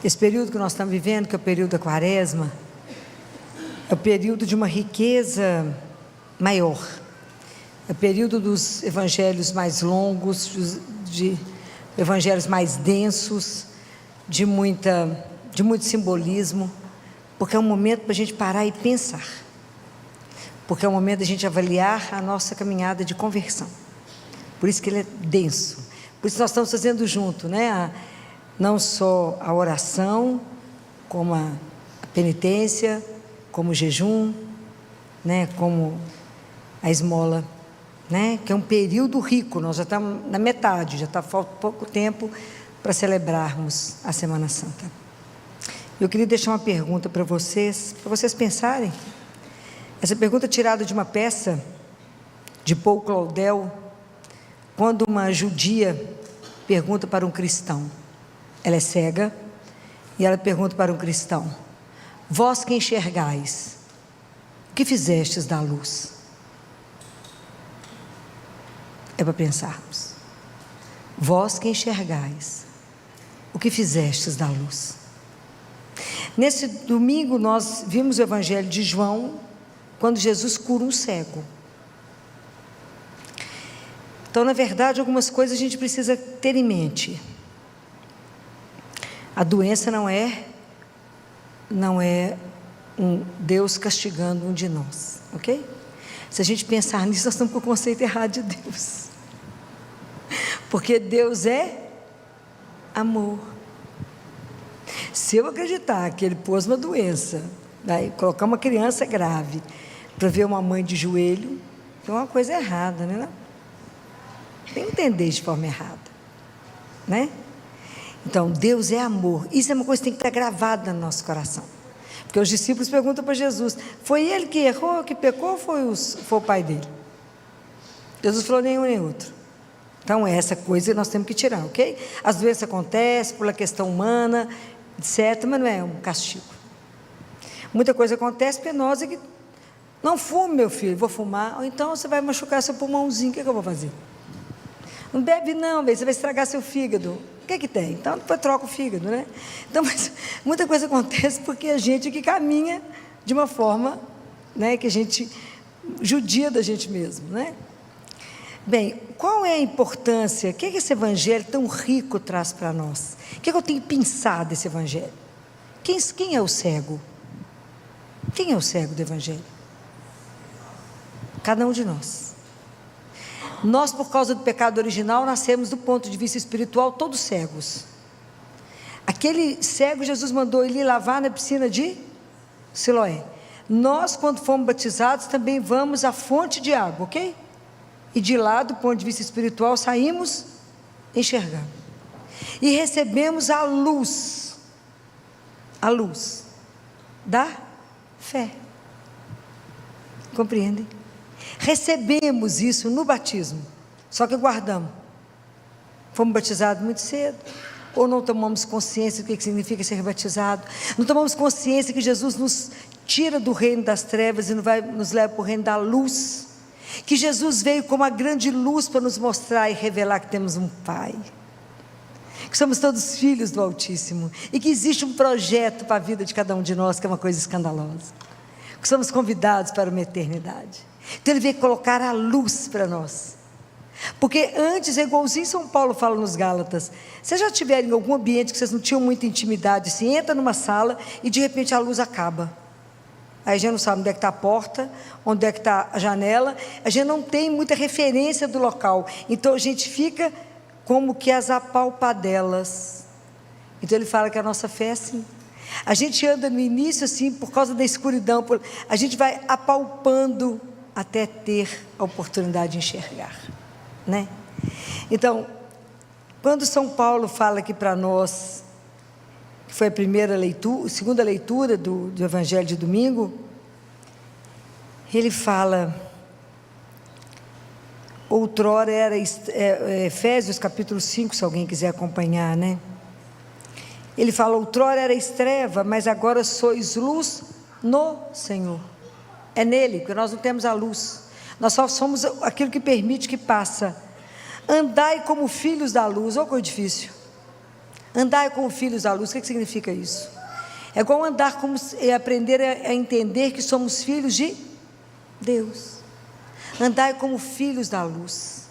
Esse período que nós estamos vivendo, que é o período da Quaresma, é o período de uma riqueza maior. É o período dos evangelhos mais longos, de evangelhos mais densos, de muito simbolismo, porque é um momento para a gente parar e pensar, porque é um momento da gente avaliar a nossa caminhada de conversão. Por isso que ele é denso, por isso nós estamos fazendo junto, né? Não só a oração, como a penitência, como o jejum, né? Como a esmola, né? Que é um período rico. Nós já estamos na metade, já falta pouco tempo para celebrarmos a Semana Santa. Eu queria deixar uma pergunta para vocês pensarem. Essa pergunta é tirada de uma peça de Paul Claudel, quando uma judia pergunta para um cristão. Ela é cega e ela pergunta para um cristão: vós que enxergais, o que fizestes da luz? É para pensarmos. Vós que enxergais, o que fizestes da luz? Nesse domingo nós vimos o Evangelho de João, quando Jesus cura um cego. Então, na verdade, algumas coisas a gente precisa ter em mente. A doença não é um Deus castigando um de nós, ok? Se a gente pensar nisso, nós estamos com o conceito errado de Deus. Porque Deus é amor. Se eu acreditar que Ele pôs uma doença, né, colocar uma criança grave para ver uma mãe de joelho, tem uma coisa errada, né? Tem que entender de forma errada, né? Então, Deus é amor. Isso é uma coisa que tem que estar gravada no nosso coração. Porque os discípulos perguntam para Jesus: foi ele que errou, que pecou, ou foi o pai dele? Jesus falou: nenhum nem outro. Então, essa coisa nós temos que tirar, ok? As doenças acontecem por uma questão humana, etc., mas não é um castigo. Muita coisa acontece penosa que não fume, meu filho, vou fumar. Ou então você vai machucar seu pulmãozinho, o que eu vou fazer? Não bebe não, você vai estragar seu fígado. O que tem? Então depois troca o fígado, né? Então, mas muita coisa acontece porque a gente que caminha de uma forma, né, que a gente judia da gente mesmo, né? Bem, qual é a importância, o que esse evangelho tão rico traz para nós? O que eu tenho pensado desse evangelho? Quem é o cego? Quem é o cego do evangelho? Cada um de nós. Nós, por causa do pecado original, nascemos do ponto de vista espiritual todos cegos. Aquele cego, Jesus mandou ele ir lavar na piscina de Siloé. Nós, quando fomos batizados, também vamos à fonte de água, ok? E de lá, do ponto de vista espiritual, saímos enxergando. E recebemos a luz da fé. Compreendem? Recebemos isso no batismo, só que guardamos. Fomos batizados muito cedo, ou não tomamos consciência do que significa ser batizado, não tomamos consciência que Jesus nos tira do reino das trevas e nos leva para o reino da luz, que Jesus veio como a grande luz para nos mostrar e revelar que temos um Pai, que somos todos filhos do Altíssimo, e que existe um projeto para a vida de cada um de nós, que é uma coisa escandalosa, que somos convidados para uma eternidade. Então ele veio colocar a luz para nós, porque antes, é igualzinho São Paulo fala nos Gálatas, vocês já tiveram em algum ambiente que vocês não tinham muita intimidade, assim, entra numa sala e de repente a luz acaba, aí a gente não sabe onde é que está a porta, onde é que está a janela, a gente não tem muita referência do local, então a gente fica como que as apalpadelas. Então ele fala que a nossa fé é assim, a gente anda no início assim, por causa da escuridão, a gente vai apalpando até ter a oportunidade de enxergar, né? Então, quando São Paulo fala aqui para nós, que foi a segunda leitura do Evangelho de domingo, ele fala, outrora era, Efésios capítulo 5, se alguém quiser acompanhar, né? Ele fala, outrora erais treva, mas agora sois luz no Senhor. É nele, porque nós não temos a luz, nós só somos aquilo que permite que passa. Andai como filhos da luz, olha que difícil. Andai como filhos da luz. O que significa isso? É igual andar como aprender a entender que somos filhos de Deus. Andai como filhos da luz.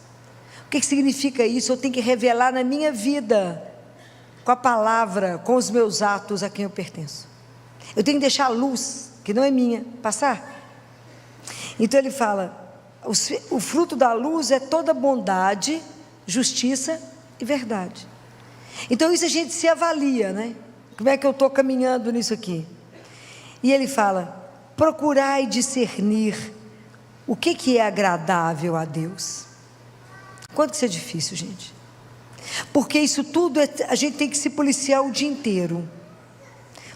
O que significa isso? Eu tenho que revelar na minha vida, com a palavra, com os meus atos, a quem eu pertenço. Eu tenho que deixar a luz, que não é minha, passar. Então ele fala, o fruto da luz é toda bondade, justiça e verdade. Então isso a gente se avalia, né? Como é que eu estou caminhando nisso aqui? E ele fala, procurai discernir o que é agradável a Deus. Quanto que isso é difícil, gente? Porque isso tudo, a gente tem que se policiar o dia inteiro.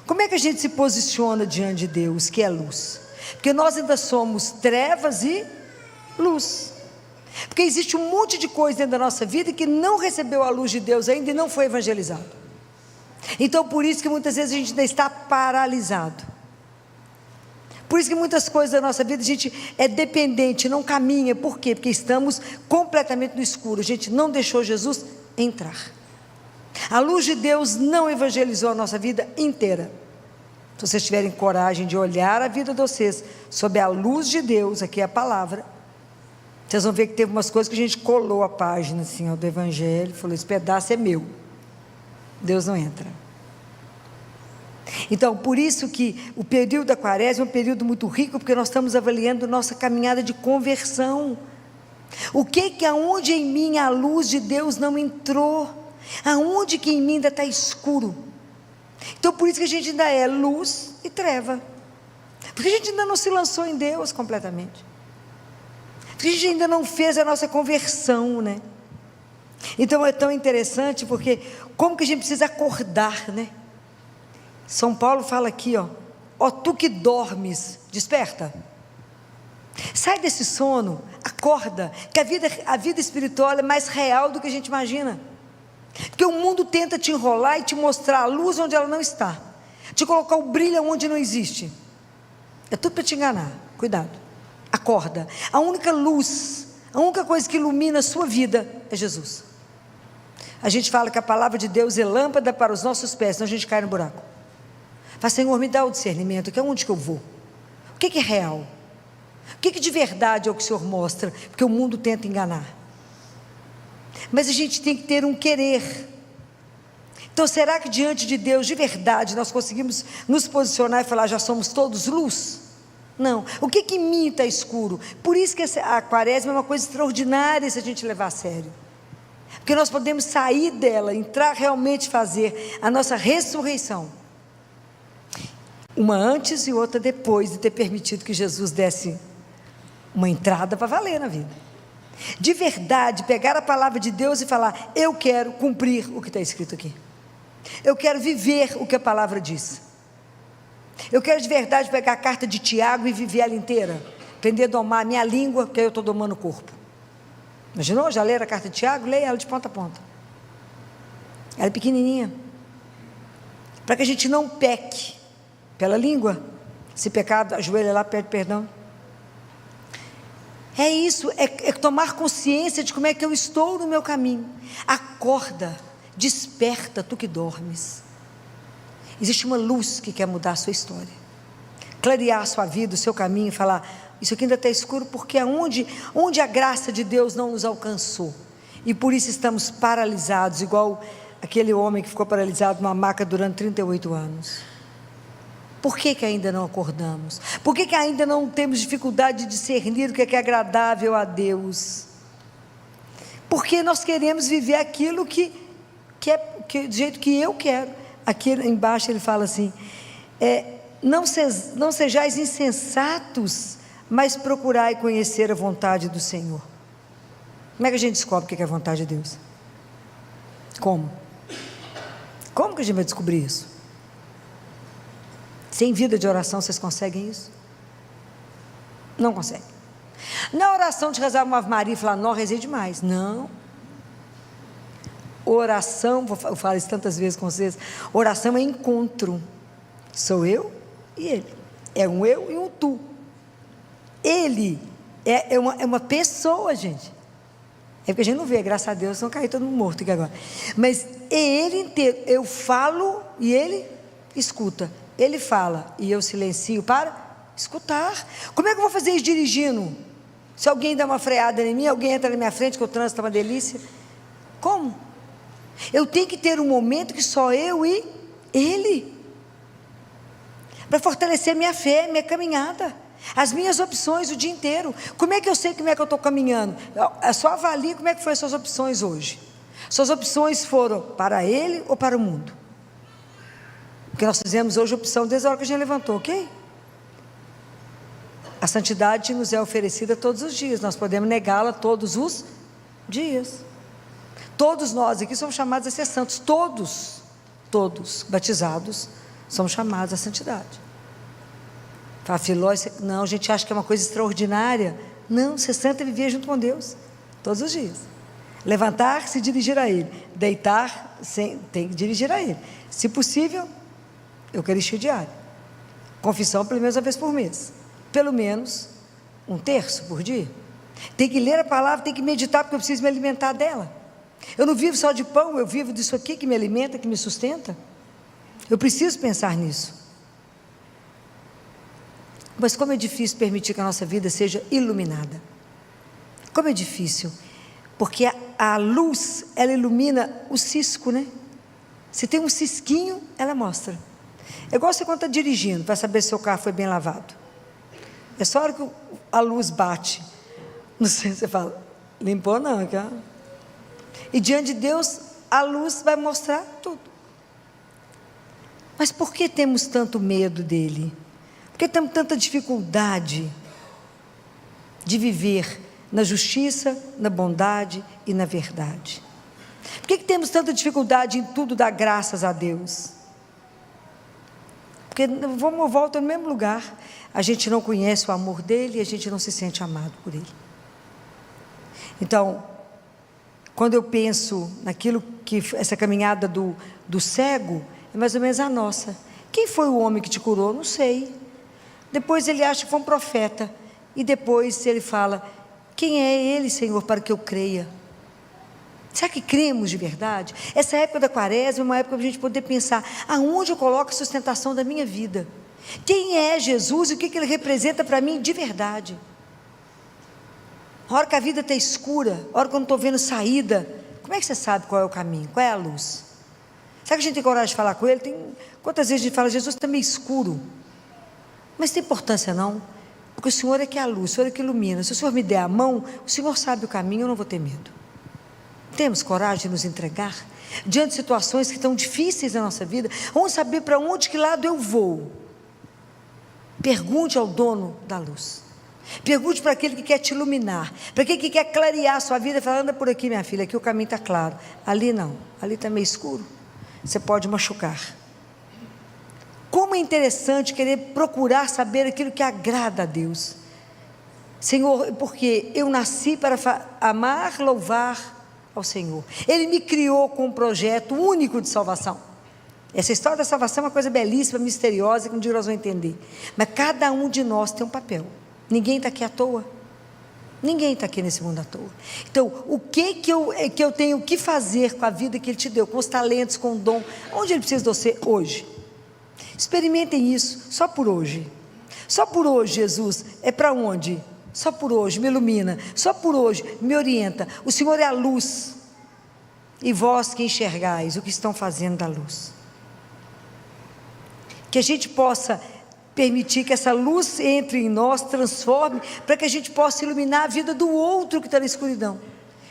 Como é que a gente se posiciona diante de Deus, que é luz? Porque nós ainda somos trevas e luz. Porque existe um monte de coisa dentro da nossa vida que não recebeu a luz de Deus ainda e não foi evangelizado. Então por isso que muitas vezes a gente ainda está paralisado. Por isso que muitas coisas da nossa vida a gente é dependente, não caminha. Por quê? Porque estamos completamente no escuro. A gente não deixou Jesus entrar. A luz de Deus não evangelizou a nossa vida inteira. Se vocês tiverem coragem de olhar a vida de vocês sob a luz de Deus, aqui é a palavra, vocês vão ver que teve umas coisas que a gente colou a página assim, ó, do Evangelho, falou, esse pedaço é meu, Deus não entra. Então por isso que o período da quaresma é um período muito rico, porque nós estamos avaliando nossa caminhada de conversão. O que aonde em mim a luz de Deus não entrou, aonde que em mim ainda está escuro. Então por isso que a gente ainda é luz e treva, porque a gente ainda não se lançou em Deus completamente, porque a gente ainda não fez a nossa conversão, né? Então é tão interessante, porque como que a gente precisa acordar, né? São Paulo fala aqui, ó tu que dormes, desperta, sai desse sono, acorda, que a vida espiritual é mais real do que a gente imagina. Porque o mundo tenta te enrolar e te mostrar a luz onde ela não está, te colocar o brilho onde não existe. É tudo para te enganar. Cuidado, acorda. A única luz, a única coisa que ilumina a sua vida é Jesus. A gente fala que a palavra de Deus é lâmpada para os nossos pés, senão a gente cai no buraco. Fala, Senhor, me dá o discernimento, que é onde que eu vou, o que é real, o que de verdade é o que o Senhor mostra, porque o mundo tenta enganar. Mas a gente tem que ter um querer. Então será que diante de Deus, de verdade, nós conseguimos nos posicionar e falar, já somos todos luz? Não, o que em mim está escuro? Por isso que a quaresma é uma coisa extraordinária, se a gente levar a sério, porque nós podemos sair dela, entrar realmente, fazer a nossa ressurreição, uma antes e outra depois de ter permitido que Jesus desse uma entrada para valer na vida. De verdade, pegar a palavra de Deus e falar, eu quero cumprir o que está escrito aqui, eu quero viver o que a palavra diz, eu quero de verdade pegar a carta de Tiago e viver ela inteira, aprender a domar a minha língua, porque aí eu estou domando o corpo. Imaginou? Já leram a carta de Tiago? Leia ela de ponta a ponta, ela é pequenininha, para que a gente não peque pela língua. Se pecado, ajoelha lá, pede perdão. É isso, é tomar consciência de como é que eu estou no meu caminho. Acorda, desperta, tu que dormes. Existe uma luz que quer mudar a sua história, clarear a sua vida, o seu caminho, e falar, isso aqui ainda está escuro, porque onde a graça de Deus não nos alcançou, e por isso estamos paralisados, igual aquele homem que ficou paralisado numa maca durante 38 anos. Por que ainda não acordamos? Por que ainda não temos dificuldade de discernir o que é agradável a Deus? Porque nós queremos viver aquilo que do jeito que eu quero. Aqui embaixo ele fala assim, não sejais insensatos, mas procurai conhecer a vontade do Senhor. Como é que a gente descobre o que é a vontade de Deus? Como que a gente vai descobrir isso? Sem vida de oração, vocês conseguem isso? Não conseguem. Na oração de rezar uma Ave Maria e falar, não, rezei demais. Não. Oração, eu falo isso tantas vezes com vocês, oração é encontro. Sou eu e ele. É um eu e um tu. Ele é uma pessoa, gente. É porque a gente não vê, graças a Deus, não cair todo mundo morto aqui agora. Mas é Ele inteiro. Eu falo e Ele escuta. Ele fala e eu silencio para escutar. Como é que eu vou fazer isso dirigindo? Se alguém dá uma freada em mim, alguém entra na minha frente, que o trânsito está uma delícia. Como? Eu tenho que ter um momento que só eu e Ele. Para fortalecer minha fé, minha caminhada. As minhas opções o dia inteiro. Como é que eu sei como é que eu estou caminhando? Eu só avalie como é que foram as suas opções hoje. Suas opções foram para Ele ou para o mundo? Porque nós fizemos hoje opção desde a hora que a gente levantou, ok? A santidade nos é oferecida todos os dias. Nós podemos negá-la todos os dias. Todos nós aqui somos chamados a ser santos. Todos batizados somos chamados à santidade. Fala, Filó, não, a gente acha que é uma coisa extraordinária. Não, ser santo é viver junto com Deus, todos os dias. Levantar-se e dirigir a Ele. Deitar, tem que dirigir a Ele. Se possível, Eucaristia diária. Confissão pelo menos uma vez por mês. Pelo menos 1/3 por dia. Tem que ler a palavra, tem que meditar, porque eu preciso me alimentar dela. Eu não vivo só de pão, eu vivo disso aqui que me alimenta, que me sustenta. Eu preciso pensar nisso. Mas como é difícil permitir que a nossa vida seja iluminada. Como é difícil. Porque a luz, ela ilumina o cisco, né? Se tem um cisquinho, ela mostra. É igual você quando está dirigindo, para saber se o seu carro foi bem lavado. É só a hora que a luz bate. Não sei, você fala, limpou não, cara. E diante de Deus, a luz vai mostrar tudo. Mas por que temos tanto medo dele? Por que temos tanta dificuldade de viver na justiça, na bondade e na verdade? Por que temos tanta dificuldade em tudo dar graças a Deus? Porque volta no mesmo lugar. A gente não conhece o amor dele e a gente não se sente amado por ele. Então, quando eu penso naquilo que essa caminhada do cego, é mais ou menos a nossa. Quem foi o homem que te curou? Não sei. Depois ele acha que foi um profeta. E depois ele fala, quem é ele, Senhor, para que eu creia? Será que cremos de verdade? Essa época da quaresma é uma época para a gente poder pensar, aonde eu coloco a sustentação da minha vida? Quem é Jesus e o que ele representa para mim de verdade? A hora que a vida está escura, a hora que eu não estou vendo saída, como é que você sabe qual é o caminho? Qual é a luz? Será que a gente tem coragem de falar com ele? Quantas vezes a gente fala, Jesus está meio escuro. Mas não tem importância não, porque o Senhor é que é a luz, o Senhor é que ilumina. Se o Senhor me der a mão, o Senhor sabe o caminho, eu não vou ter medo. Temos coragem de nos entregar diante de situações que estão difíceis na nossa vida. Vamos saber para onde, que lado eu vou. Pergunte ao dono da luz. Pergunte para aquele que quer te iluminar, para aquele que quer clarear a sua vida. Fala, anda por aqui, minha filha, aqui o caminho está claro. Ali não, ali está meio escuro, você pode machucar. Como é interessante querer procurar saber aquilo que agrada a Deus. Senhor, porque eu nasci para amar, louvar ao Senhor. Ele me criou com um projeto único de salvação. Essa história da salvação é uma coisa belíssima, misteriosa, que um dia nós vamos entender. Mas cada um de nós tem um papel. Ninguém está aqui à toa. Ninguém está aqui nesse mundo à toa. Então, o que eu tenho que fazer com a vida que Ele te deu, com os talentos, com o dom? Onde Ele precisa de você hoje? Experimentem isso, só por hoje. Só por hoje, Jesus, é para onde? Só por hoje, me ilumina. Só por hoje, me orienta. O Senhor é a luz. E vós que enxergais o que estão fazendo da luz. Que a gente possa permitir que essa luz entre em nós, transforme, para que a gente possa iluminar a vida do outro que está na escuridão.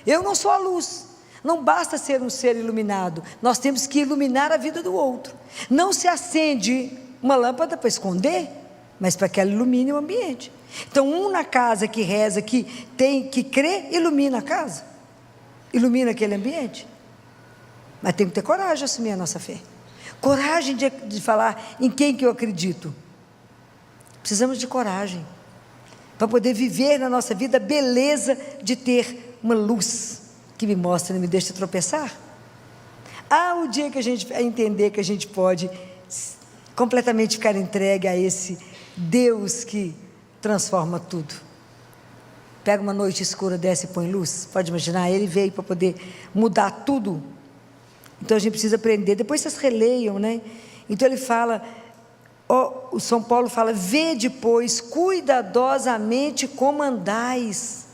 Eu não sou a luz, não basta ser um ser iluminado, nós temos que iluminar a vida do outro. Não se acende uma lâmpada para esconder, mas para que ela ilumine o ambiente. Então, um na casa que reza, que tem que crer, ilumina a casa, ilumina aquele ambiente. Mas tem que ter coragem de assumir a nossa fé, coragem de falar em quem que eu acredito. Precisamos de coragem para poder viver na nossa vida a beleza de ter uma luz que me mostra e não me deixa tropeçar. O dia que a gente entender que a gente pode completamente ficar entregue a esse Deus que transforma tudo. pega uma noite escura, desce e põe luz? Pode imaginar? Ele veio para poder mudar tudo. Então a gente precisa aprender. Depois vocês releiam, né? Então ele fala, o São Paulo fala: vede, pois, cuidadosamente como andais.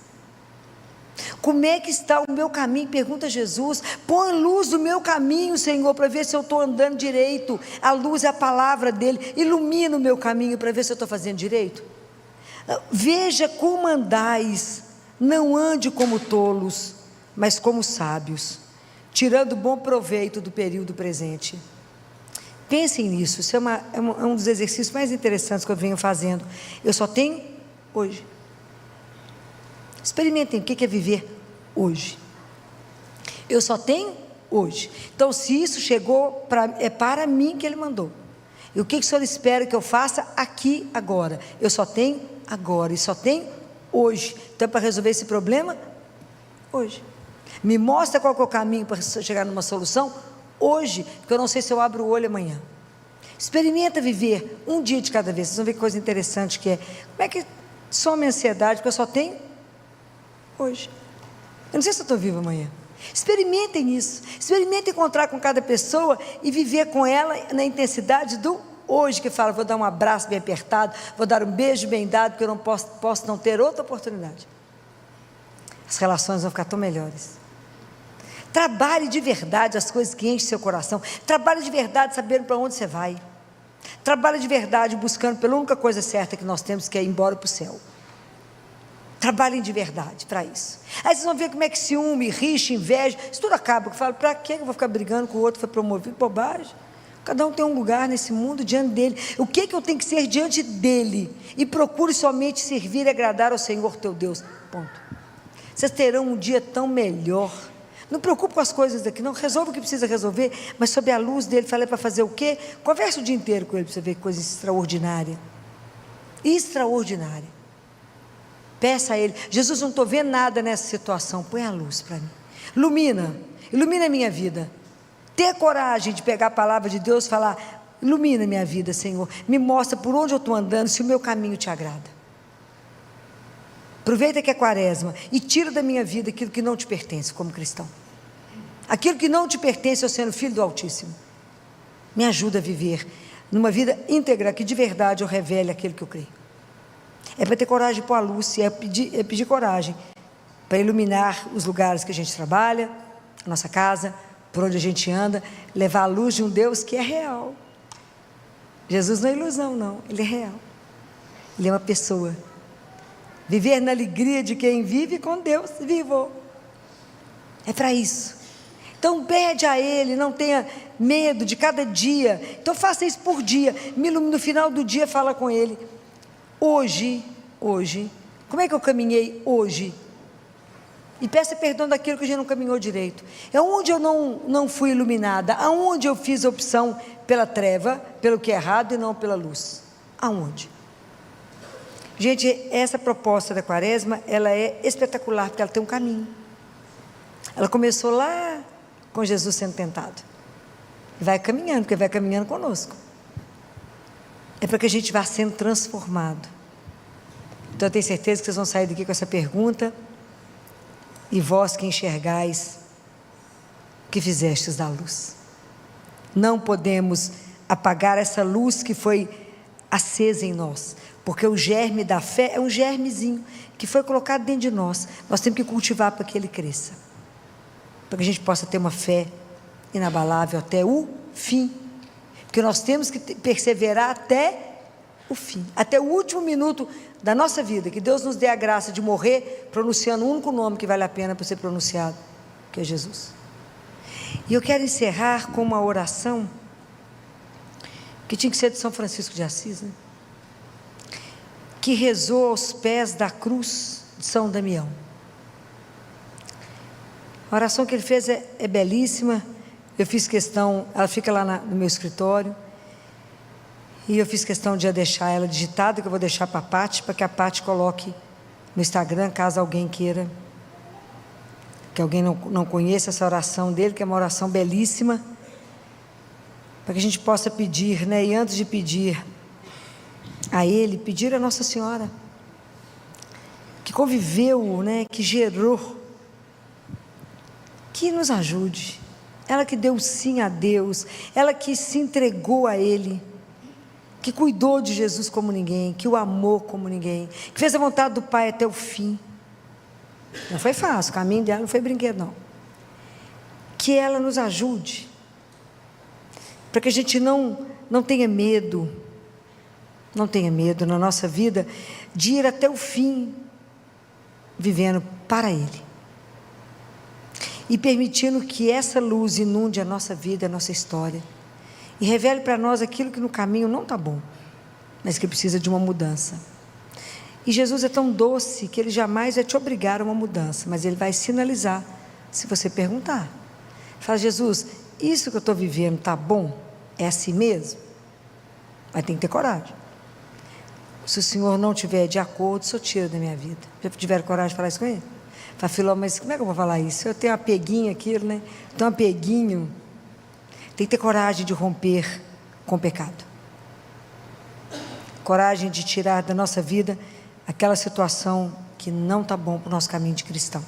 Como é que está o meu caminho? Pergunta Jesus. Põe luz no meu caminho, Senhor, para ver se eu estou andando direito. A luz é a palavra dele. Ilumina o meu caminho para ver se eu estou fazendo direito. Veja como andais. Não ande como tolos, mas como sábios, tirando bom proveito do período presente. Pensem nisso. Isso é um dos exercícios mais interessantes que eu venho fazendo. Eu só tenho hoje. Experimentem o que é viver hoje. Eu só tenho hoje. Então, se isso chegou, é para mim que Ele mandou. E o que o Senhor espera que eu faça aqui, agora? Eu só tenho agora, e só tenho hoje. Então, para resolver esse problema, hoje. Me mostra qual que é o caminho para chegar numa solução, hoje, porque eu não sei se eu abro o olho amanhã. Experimenta viver um dia de cada vez. Vocês vão ver que coisa interessante que é. Como é que some a ansiedade? Porque eu só tenho hoje. Eu não sei se eu estou vivo amanhã. Experimentem isso. Experimentem encontrar com cada pessoa e viver com ela na intensidade do hoje, que fala: vou dar um abraço bem apertado, vou dar um beijo bem dado, porque eu não posso não ter outra oportunidade. As relações vão ficar tão melhores. Trabalhe de verdade as coisas que enchem seu coração. Trabalhe de verdade sabendo para onde você vai. Trabalhe de verdade buscando pela única coisa certa que nós temos, que é ir embora para o céu. Trabalhem de verdade para isso. Aí vocês vão ver como é que ciúme, rixa, inveja, isso tudo acaba. Eu falo: para que eu vou ficar brigando com o outro que foi promovido? Bobagem. Cada um tem um lugar nesse mundo diante dele. O que eu tenho que ser diante dele? E procure somente servir e agradar ao Senhor teu Deus. Ponto. Vocês terão um dia tão melhor. Não preocupe com as coisas daqui, não. Resolva o que precisa resolver, mas sob a luz dele. Falei para fazer o quê? Converse o dia inteiro com ele para você ver que coisa extraordinária. Extraordinária. Peça a Ele: Jesus, não estou vendo nada nessa situação, põe a luz para mim, ilumina a minha vida. Ter coragem de pegar a palavra de Deus e falar: ilumina a minha vida, Senhor, me mostra por onde eu estou andando, se o meu caminho te agrada. Aproveita que é quaresma e tira da minha vida aquilo que não te pertence como cristão. Aquilo que não te pertence, eu sendo filho do Altíssimo. Me ajuda a viver numa vida íntegra, que de verdade eu revele aquilo que eu creio. É para ter coragem de pôr a luz, é pedir coragem para iluminar os lugares que a gente trabalha, a nossa casa, por onde a gente anda, levar a luz de um Deus que é real. Jesus não é ilusão, não, Ele é real. Ele é uma pessoa. Viver na alegria de quem vive com Deus vivo. É para isso. Então pede a Ele, não tenha medo de cada dia. Então faça isso por dia. No final do dia fala com Ele: hoje, como é que eu caminhei hoje? E peça perdão daquilo que a gente não caminhou direito. É onde eu não fui iluminada, aonde eu fiz a opção pela treva, pelo que é errado e não pela luz. Aonde? Gente, essa proposta da quaresma, ela é espetacular, porque ela tem um caminho. Ela começou lá com Jesus sendo tentado. E vai caminhando, porque vai caminhando conosco. É para que a gente vá sendo transformado. Então eu tenho certeza que vocês vão sair daqui com essa pergunta: e vós que enxergais, que fizestes da luz? Não podemos apagar essa luz que foi acesa em nós, porque o germe da fé é um germezinho que foi colocado dentro de nós. Nós temos que cultivar para que ele cresça, para que a gente possa ter uma fé inabalável até o fim, porque nós temos que perseverar até o fim, até o último minuto da nossa vida, que Deus nos dê a graça de morrer pronunciando o único nome que vale a pena para ser pronunciado, que é Jesus. E eu quero encerrar com uma oração que tinha que ser de São Francisco de Assis, né? Que rezou aos pés da cruz de São Damião. A oração que ele fez é belíssima. Eu fiz questão, ela fica lá no meu escritório, e eu fiz questão de deixar ela digitada, que eu vou deixar para a Pati, para que a Pati coloque no Instagram, caso alguém queira, que alguém não conheça essa oração dele, que é uma oração belíssima, para que a gente possa pedir, né? E antes de pedir a ele, pedir a Nossa Senhora, que conviveu, né, que gerou, que nos ajude. Ela que deu sim a Deus, ela que se entregou a Ele, que cuidou de Jesus como ninguém, que o amou como ninguém, que fez a vontade do Pai até o fim. Não foi fácil, o caminho dela não foi brinquedo, não. Que ela nos ajude, para que a gente não tenha medo, não tenha medo na nossa vida de ir até o fim, vivendo para Ele. E permitindo que essa luz inunde a nossa vida, a nossa história. E revele para nós aquilo que no caminho não está bom, mas que precisa de uma mudança. E Jesus é tão doce que Ele jamais vai te obrigar a uma mudança, mas Ele vai sinalizar, se você perguntar. Fala: Jesus, isso que eu estou vivendo está bom? É assim mesmo? Mas tem que ter coragem. Se o Senhor não estiver de acordo, o Senhor tira da minha vida. Já tiveram coragem de falar isso com Ele? Fala: Filó, mas como é que eu vou falar isso? Eu tenho um apeguinho aquilo, né? Tenho um apeguinho. Tem que ter coragem de romper com o pecado. Coragem de tirar da nossa vida aquela situação que não está bom para o nosso caminho de cristão.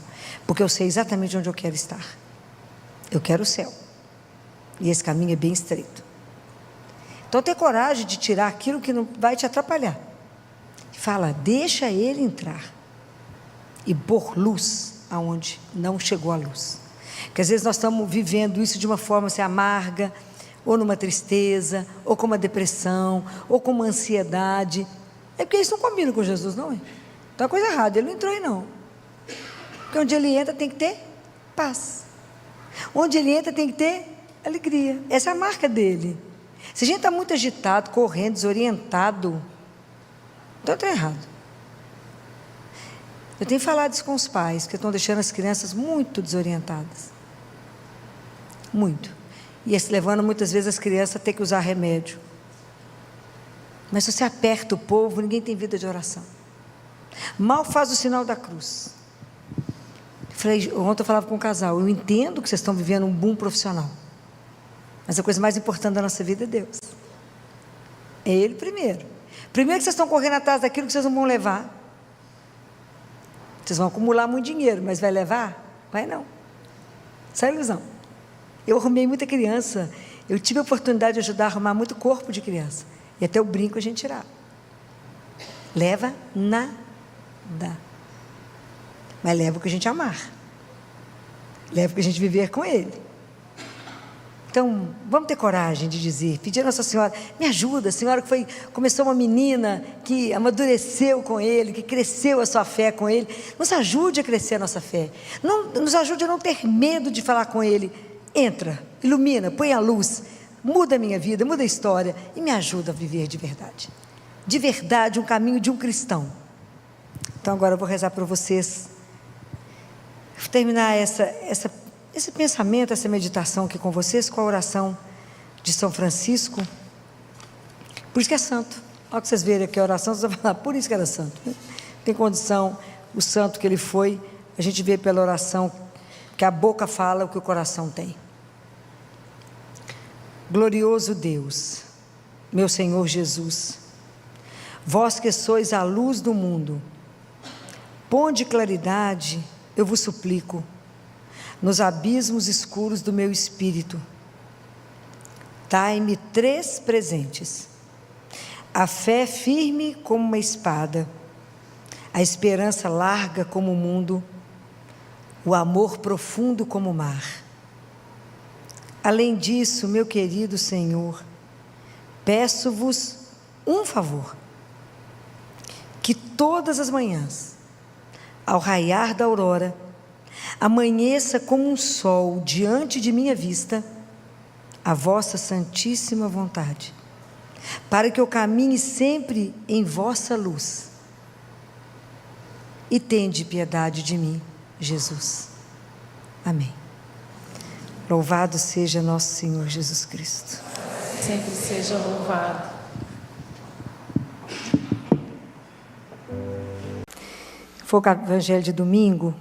Porque eu sei exatamente onde eu quero estar. Eu quero o céu. E esse caminho é bem estreito. Então, ter coragem de tirar aquilo que não vai te atrapalhar. Fala: deixa Ele entrar e pôr luz aonde não chegou a luz. Porque às vezes nós estamos vivendo isso de uma forma assim, amarga, ou numa tristeza, ou com uma depressão, ou com uma ansiedade. É porque isso não combina com Jesus, não é? Então é coisa errada, Ele não entrou aí não. Porque onde Ele entra tem que ter paz. Onde Ele entra tem que ter alegria. Essa é a marca dEle. Se a gente está muito agitado, correndo, desorientado, então está errado. Eu tenho falado isso com os pais, que estão deixando as crianças muito desorientadas. Muito. E isso levando muitas vezes as crianças a ter que usar remédio. Mas se você aperta o povo, ninguém tem vida de oração. Mal faz o sinal da cruz. Ontem eu falava com um casal: eu entendo que vocês estão vivendo um boom profissional, mas a coisa mais importante da nossa vida é Deus. É Ele primeiro. Primeiro que vocês estão correndo atrás daquilo que vocês não vão levar. Vocês vão acumular muito dinheiro, mas vai levar? Vai não. Isso é ilusão. Eu arrumei muita criança. Eu tive a oportunidade de ajudar a arrumar muito corpo de criança. E até o brinco a gente tirava. Leva nada. Mas leva o que a gente amar. Leva o que a gente viver com Ele. Então, vamos ter coragem de dizer, pedir a Nossa Senhora: me ajuda, Senhora, que começou uma menina que amadureceu com Ele, que cresceu a sua fé com Ele. Nos ajude a crescer a nossa fé. Nos ajude a não ter medo de falar com Ele. Entra, ilumina, põe a luz, muda a minha vida, muda a história e me ajuda a viver de verdade. De verdade, um caminho de um cristão. Então agora eu vou rezar para vocês. Vou terminar esse pensamento, essa meditação aqui com vocês, com a oração de São Francisco. Por isso que é santo. Olha que vocês verem aqui a oração, vocês vão falar: por isso que era santo, né? Tem condição, o santo que ele foi, a gente vê pela oração que a boca fala o que o coração tem. Glorioso Deus, meu Senhor Jesus, vós que sois a luz do mundo, ponde claridade, eu vos suplico, nos abismos escuros do meu espírito. Dai-me 3 presentes: a fé firme como uma espada, a esperança larga como o mundo, o amor profundo como o mar. Além disso, meu querido Senhor, peço-vos um favor: que todas as manhãs, ao raiar da aurora, amanheça como um sol diante de minha vista a vossa santíssima vontade, para que eu caminhe sempre em vossa luz. E tende piedade de mim, Jesus. Amém. Louvado seja nosso Senhor Jesus Cristo. Sempre seja louvado. Foi o Evangelho de domingo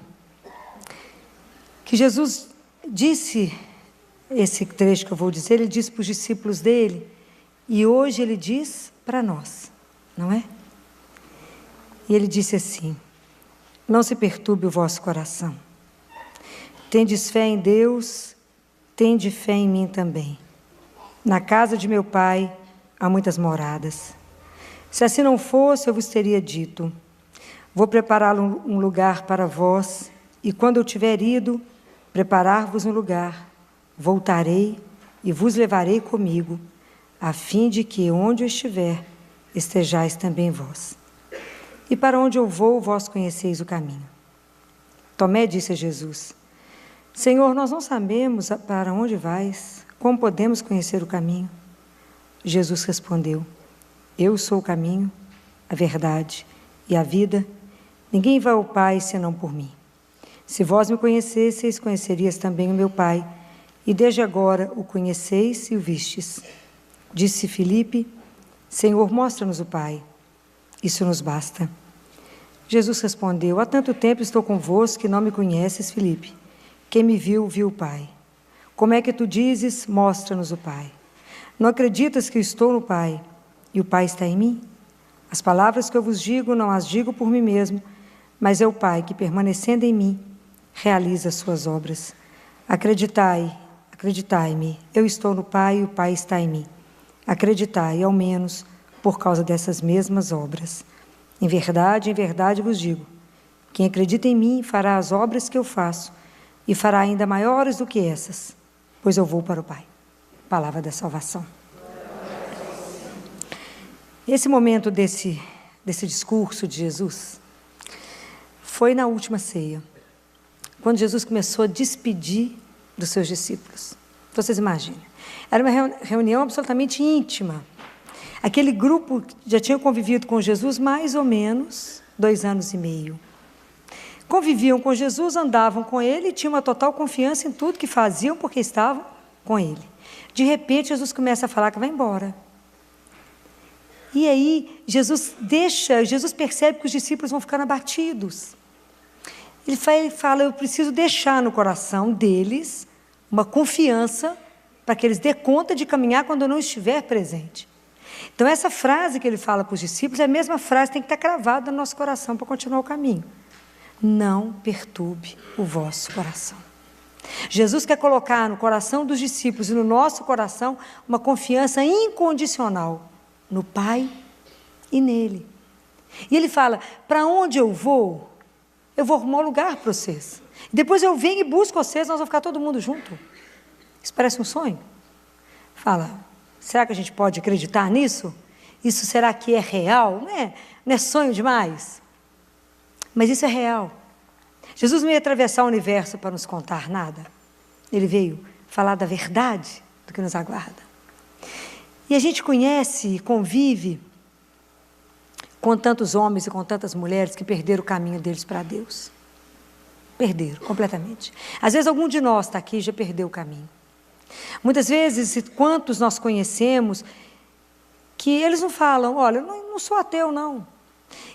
que Jesus disse, esse trecho que eu vou dizer, ele disse para os discípulos dele, e hoje ele diz para nós, não é? E ele disse assim: não se perturbe o vosso coração. Tendes fé em Deus, tende fé em mim também. Na casa de meu Pai há muitas moradas. Se assim não fosse, eu vos teria dito: vou preparar um lugar para vós, e quando eu tiver ido preparar-vos um lugar, voltarei e vos levarei comigo, a fim de que, onde eu estiver, estejais também vós. E para onde eu vou, vós conheceis o caminho. Tomé disse a Jesus: Senhor, nós não sabemos para onde vais, como podemos conhecer o caminho? Jesus respondeu: Eu sou o caminho, a verdade e a vida. Ninguém vai ao Pai senão por mim. Se vós me conhecesseis, conhecerias também o meu Pai, e desde agora o conheceis e o vistes. Disse Filipe: Senhor, mostra-nos o Pai. Isso nos basta. Jesus respondeu: Há tanto tempo estou convosco que não me conheces, Filipe. Quem me viu, viu o Pai. Como é que tu dizes: mostra-nos o Pai? Não acreditas que eu estou no Pai e o Pai está em mim? As palavras que eu vos digo, não as digo por mim mesmo, mas é o Pai que, permanecendo em mim, realiza as suas obras. Acreditai-me, eu estou no Pai e o Pai está em mim. Acreditai, ao menos, por causa dessas mesmas obras. Em verdade vos digo, quem acredita em mim fará as obras que eu faço, e fará ainda maiores do que essas, pois eu vou para o Pai. Palavra da salvação. Esse momento desse discurso de Jesus foi na última ceia, quando Jesus começou a despedir dos seus discípulos. Vocês imaginem, era uma reunião absolutamente íntima. Aquele grupo já tinha convivido com Jesus mais ou menos 2 anos e meio. Conviviam com Jesus, andavam com Ele e tinham uma total confiança em tudo que faziam porque estavam com Ele. De repente, Jesus começa a falar que vai embora. E aí, Jesus percebe que os discípulos vão ficando abatidos. Ele fala, eu preciso deixar no coração deles uma confiança para que eles dêem conta de caminhar quando eu não estiver presente. Então, essa frase que ele fala para os discípulos é a mesma frase que tem que estar cravada no nosso coração para continuar o caminho. Não perturbe o vosso coração. Jesus quer colocar no coração dos discípulos e no nosso coração uma confiança incondicional no Pai e nele. E ele fala, para onde eu vou arrumar um lugar para vocês. Depois eu venho e busco vocês, nós vamos ficar todo mundo junto. Isso parece um sonho? Fala, será que a gente pode acreditar nisso? Isso será que é real? Não é sonho demais? Mas isso é real. Jesus não ia atravessar o universo para nos contar nada. Ele veio falar da verdade do que nos aguarda. E a gente conhece e convive com tantos homens e com tantas mulheres que perderam o caminho deles para Deus. Perderam completamente. Às vezes algum de nós está aqui e já perdeu o caminho. Muitas vezes, quantos nós conhecemos, que eles não falam, olha, eu não sou ateu não.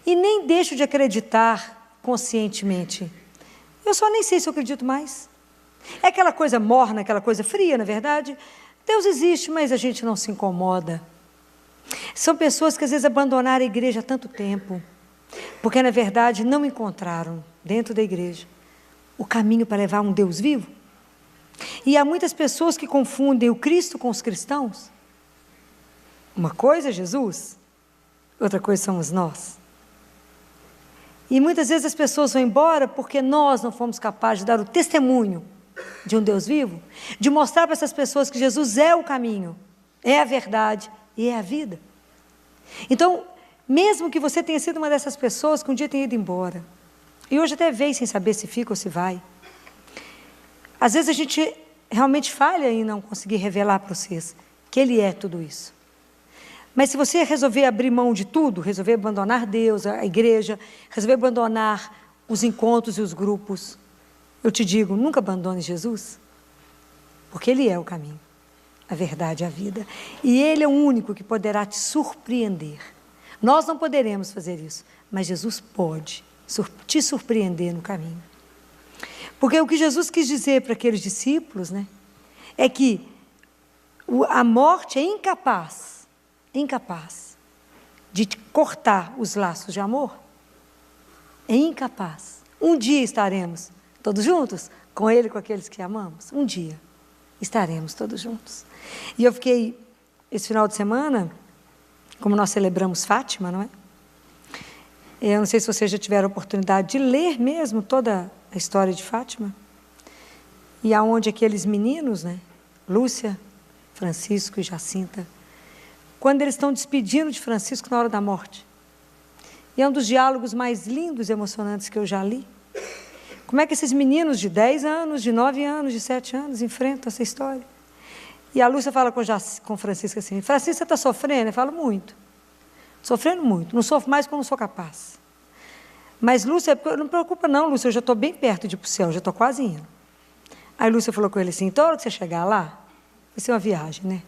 E nem deixo de acreditar conscientemente. Eu só nem sei se eu acredito mais. É aquela coisa morna, aquela coisa fria, na verdade. Deus existe, mas a gente não se incomoda. São pessoas que às vezes abandonaram a igreja há tanto tempo, porque na verdade não encontraram dentro da igreja o caminho para levar um Deus vivo. E há muitas pessoas que confundem o Cristo com os cristãos. Uma coisa é Jesus, outra coisa somos nós. E muitas vezes as pessoas vão embora porque nós não fomos capazes de dar o testemunho de um Deus vivo, de mostrar para essas pessoas que Jesus é o caminho, é a verdade e é a vida. Então, mesmo que você tenha sido uma dessas pessoas que um dia tenha ido embora, e hoje até veio sem saber se fica ou se vai, às vezes a gente realmente falha em não conseguir revelar para vocês que Ele é tudo isso. Mas se você resolver abrir mão de tudo, resolver abandonar Deus, a igreja, resolver abandonar os encontros e os grupos, eu te digo, nunca abandone Jesus, porque Ele é o caminho, a verdade e a vida. E Ele é o único que poderá te surpreender. Nós não poderemos fazer isso, mas Jesus pode te surpreender no caminho. Porque o que Jesus quis dizer para aqueles discípulos, é que a morte é incapaz de cortar os laços de amor. É incapaz. Um dia estaremos todos juntos, com Ele e com aqueles que amamos. Um dia estaremos todos juntos. E eu fiquei, esse final de semana, como nós celebramos Fátima, não é? Eu não sei se vocês já tiveram a oportunidade de ler mesmo toda a história de Fátima. E aonde aqueles meninos, né? Lúcia, Francisco e Jacinta, quando eles estão despedindo de Francisco na hora da morte. E é um dos diálogos mais lindos e emocionantes que eu já li. Como é que esses meninos de 10 anos, de 9 anos, de 7 anos enfrentam essa história? E a Lúcia fala com Francisco assim, Francisco, você está sofrendo? Eu falo, muito. Sofrendo muito. Não sofro mais porque eu não sou capaz. Mas, Lúcia, não me preocupa não, Lúcia, eu já estou bem perto de ir para o céu, já estou quase indo. Aí Lúcia falou com ele assim, então a hora que você chegar lá, vai ser uma viagem, né?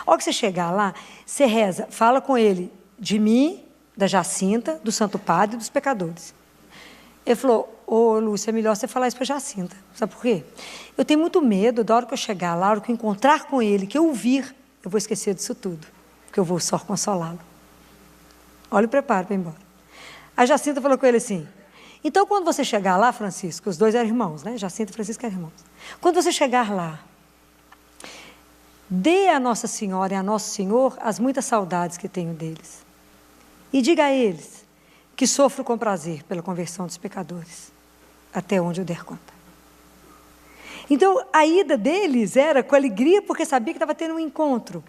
A hora que você chegar lá, você reza, fala com ele de mim, da Jacinta, do Santo Padre e dos pecadores. Ele falou, ô Lúcia, é melhor você falar isso para Jacinta. Sabe por quê? Eu tenho muito medo, da hora que eu chegar lá, a hora que eu encontrar com ele, que eu o vir, eu vou esquecer disso tudo, porque eu vou só consolá-lo. Olha o preparo para ir embora. A Jacinta falou com ele assim, então quando você chegar lá, Francisco, os dois eram irmãos, né? Jacinta e Francisco eram irmãos. Quando você chegar lá, dê a Nossa Senhora e a Nosso Senhor as muitas saudades que tenho deles. E diga a eles que sofro com prazer pela conversão dos pecadores, até onde eu der conta. Então, a ida deles era com alegria, porque sabia que estava tendo um encontro.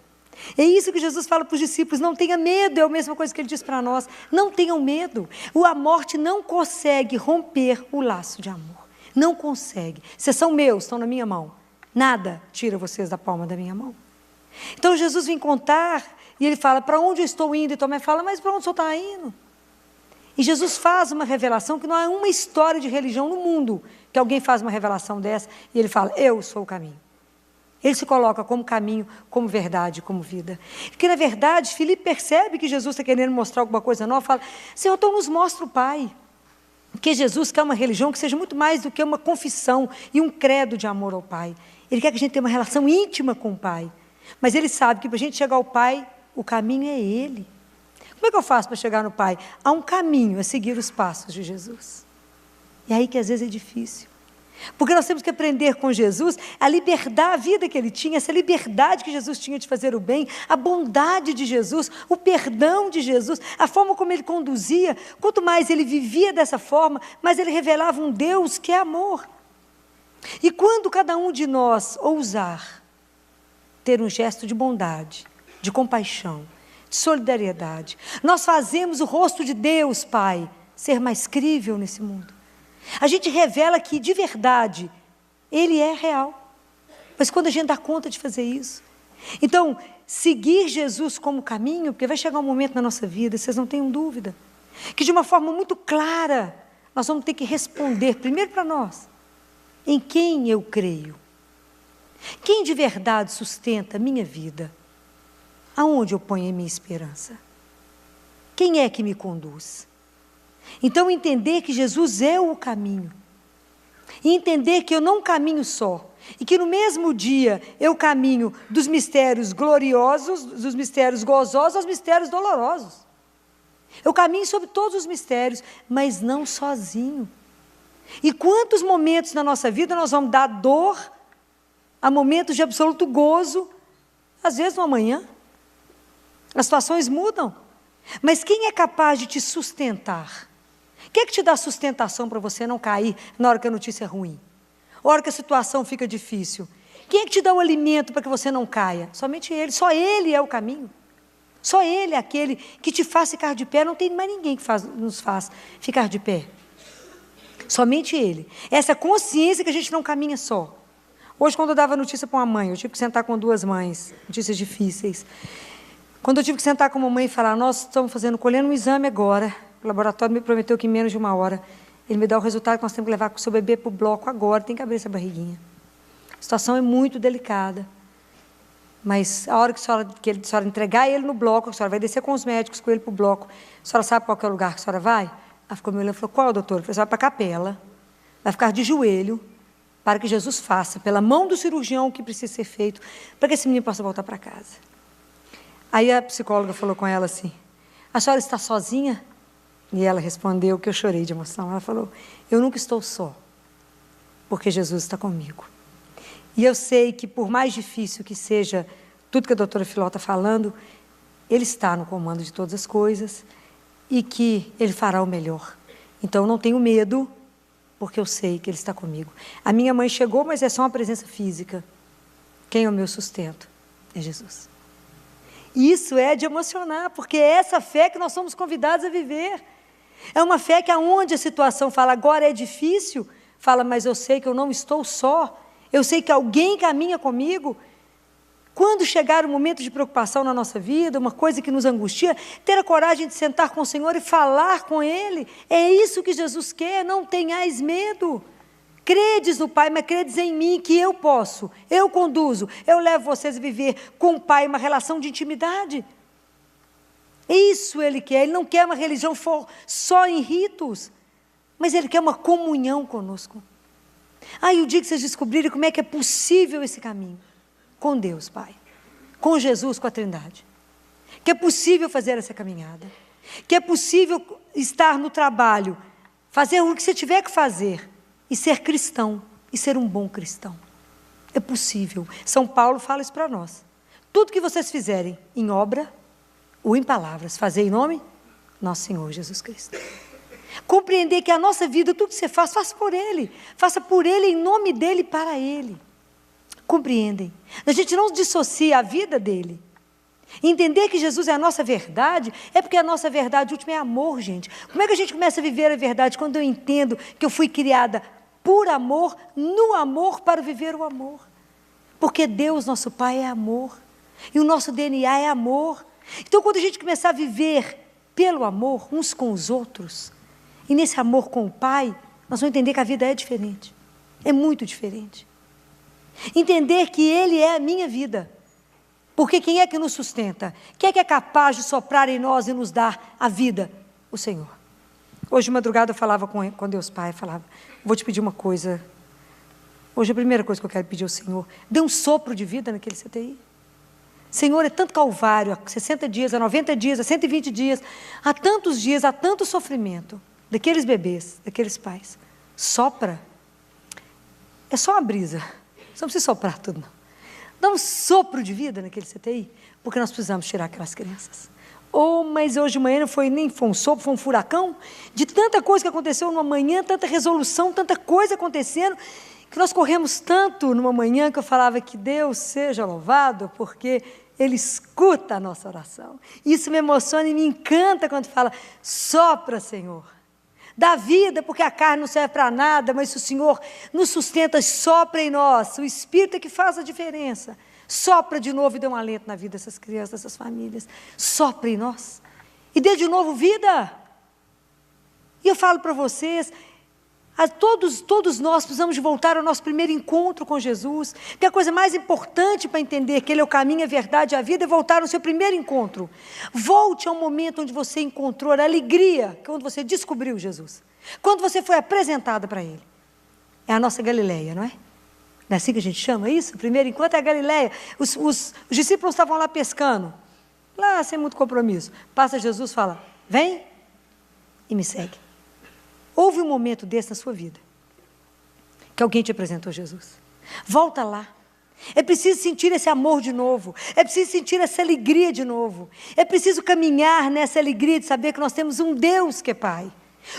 É isso que Jesus fala para os discípulos, não tenha medo, é a mesma coisa que ele diz para nós, não tenham medo. A morte não consegue romper o laço de amor, não consegue. Vocês são meus, estão na minha mão, nada tira vocês da palma da minha mão. Então Jesus vem contar, e ele fala, para onde eu estou indo? E Tomé fala, mas para onde o senhor está indo? E Jesus faz uma revelação que não há uma história de religião no mundo que alguém faz uma revelação dessa, e ele fala, eu sou o caminho. Ele se coloca como caminho, como verdade, como vida. Porque, na verdade, Filipe percebe que Jesus está querendo mostrar alguma coisa nova, fala, Senhor, então nos mostra o Pai. Porque Jesus quer uma religião que seja muito mais do que uma confissão e um credo de amor ao Pai. Ele quer que a gente tenha uma relação íntima com o Pai. Mas ele sabe que para a gente chegar ao Pai, o caminho é Ele. Como é que eu faço para chegar no Pai? Há um caminho, é seguir os passos de Jesus. E aí que às vezes é difícil. Porque nós temos que aprender com Jesus a liberdade, a vida que Ele tinha, essa liberdade que Jesus tinha de fazer o bem, a bondade de Jesus, o perdão de Jesus, a forma como Ele conduzia. Quanto mais Ele vivia dessa forma, mais Ele revelava um Deus que é amor. E quando cada um de nós ousar ter um gesto de bondade, de compaixão, de solidariedade, nós fazemos o rosto de Deus, Pai, ser mais crível nesse mundo. A gente revela que, de verdade, Ele é real. Mas quando a gente dá conta de fazer isso. Então, seguir Jesus como caminho, porque vai chegar um momento na nossa vida, vocês não tenham dúvida, que de uma forma muito clara, nós vamos ter que responder, primeiro para nós, em quem eu creio. Quem de verdade sustenta a minha vida? Aonde eu ponho a minha esperança? Quem é que me conduz? Então, entender que Jesus é o caminho. E entender que eu não caminho só. E que no mesmo dia eu caminho dos mistérios gloriosos, dos mistérios gozosos aos mistérios dolorosos. Eu caminho sobre todos os mistérios, mas não sozinho. E quantos momentos na nossa vida nós vamos dar dor a momentos de absoluto gozo, às vezes no amanhã. As situações mudam. Mas quem é capaz de te sustentar? Quem é que te dá sustentação para você não cair na hora que a notícia é ruim? Na hora que a situação fica difícil? Quem é que te dá o alimento para que você não caia? Somente Ele. Só Ele é o caminho. Só Ele é aquele que te faz ficar de pé. Não tem mais ninguém que nos faz ficar de pé. Somente Ele. Essa consciência que a gente não caminha só. Hoje, quando eu dava notícia para uma mãe, eu tive que sentar com duas mães, notícias difíceis. Quando eu tive que sentar com uma mãe e falar, nós estamos colhendo um exame agora, o laboratório me prometeu que em menos de 1 hora, ele me dá o resultado que nós temos que levar o seu bebê para o bloco agora, tem que abrir essa barriguinha. A situação é muito delicada, mas a hora que a senhora entregar ele no bloco, a senhora vai descer com os médicos, com ele para o bloco, a senhora sabe qual que é o lugar que a senhora vai? Ela ficou me olhando e falou, qual, doutor? Eu falei, você vai para a capela, vai ficar de joelho, para que Jesus faça, pela mão do cirurgião, o que precisa ser feito, para que esse menino possa voltar para casa. Aí a psicóloga falou com ela assim, a senhora está sozinha? E ela respondeu que eu chorei de emoção. Ela falou, eu nunca estou só, porque Jesus está comigo. E eu sei que por mais difícil que seja tudo que a doutora Filó está falando, Ele está no comando de todas as coisas e que Ele fará o melhor. Então, eu não tenho medo, porque eu sei que Ele está comigo. A minha mãe chegou, mas é só uma presença física. Quem é o meu sustento? É Jesus. Isso é de emocionar, porque é essa fé que nós somos convidados a viver. É uma fé que aonde a situação fala, agora é difícil, fala, mas eu sei que eu não estou só. Eu sei que alguém caminha comigo. Quando chegar o momento de preocupação na nossa vida, uma coisa que nos angustia, ter a coragem de sentar com o Senhor e falar com Ele. É isso que Jesus quer, não tenhais medo. Credes no Pai, mas credes em mim, que eu posso, eu conduzo, eu levo vocês a viver com o Pai uma relação de intimidade. Isso Ele quer, Ele não quer uma religião só em ritos, mas Ele quer uma comunhão conosco. E o dia que vocês descobrirem como é que é possível esse caminho, com Deus Pai, com Jesus, com a Trindade, que é possível fazer essa caminhada, que é possível estar no trabalho, fazer o que você tiver que fazer, e ser cristão, e ser um bom cristão. É possível. São Paulo fala isso para nós. Tudo que vocês fizerem em obra ou em palavras, fazer em nome nosso Senhor Jesus Cristo. Compreender que a nossa vida, tudo que você faz, faça por Ele. Faça por Ele, em nome dEle, para Ele. Compreendem? A gente não dissocia a vida dEle. Entender que Jesus é a nossa verdade, é porque a nossa verdade última é amor, gente. Como é que a gente começa a viver a verdade? Quando eu entendo que eu fui criada por amor, no amor, para viver o amor. Porque Deus, nosso Pai, é amor. E o nosso DNA é amor. Então, quando a gente começar a viver pelo amor, uns com os outros, e nesse amor com o Pai, nós vamos entender que a vida é diferente. É muito diferente. Entender que Ele é a minha vida. Porque quem é que nos sustenta? Quem é que é capaz de soprar em nós e nos dar a vida? O Senhor. Hoje de madrugada eu falava com Deus Pai, falava, vou te pedir uma coisa. Hoje a primeira coisa que eu quero pedir ao Senhor, dê um sopro de vida naquele CTI. Senhor, é tanto calvário, há 60 dias, há 90 dias, há 120 dias, há tantos dias, há tanto sofrimento daqueles bebês, daqueles pais. Sopra. É só uma brisa. Você não precisa soprar tudo, não. Dá um sopro de vida naquele CTI, porque nós precisamos tirar aquelas crianças. Mas hoje de manhã não foi nem um sopro, foi um furacão, de tanta coisa que aconteceu numa manhã, tanta resolução, tanta coisa acontecendo, que nós corremos tanto numa manhã que eu falava que Deus seja louvado, porque Ele escuta a nossa oração. Isso me emociona e me encanta quando fala, sopra, Senhor. Dá vida, porque a carne não serve para nada, mas se o Senhor nos sustenta, sopra em nós, o Espírito é que faz a diferença. Sopra de novo e dê um alento na vida dessas crianças, dessas famílias. Sopra em nós. E dê de novo vida. E eu falo para vocês, todos nós precisamos de voltar ao nosso primeiro encontro com Jesus. Que a coisa mais importante para entender que Ele é o caminho, a verdade e a vida é voltar ao seu primeiro encontro. Volte ao momento onde você encontrou a alegria, quando você descobriu Jesus. Quando você foi apresentada para Ele. É a nossa Galileia, não é? Não é assim que a gente chama isso? O primeiro encontro é a Galileia. Os discípulos estavam lá pescando. Lá, sem muito compromisso. Passa Jesus e fala, vem e me segue. Houve um momento desse na sua vida, que alguém te apresentou Jesus. Volta lá. É preciso sentir esse amor de novo. É preciso sentir essa alegria de novo. É preciso caminhar nessa alegria de saber que nós temos um Deus que é Pai.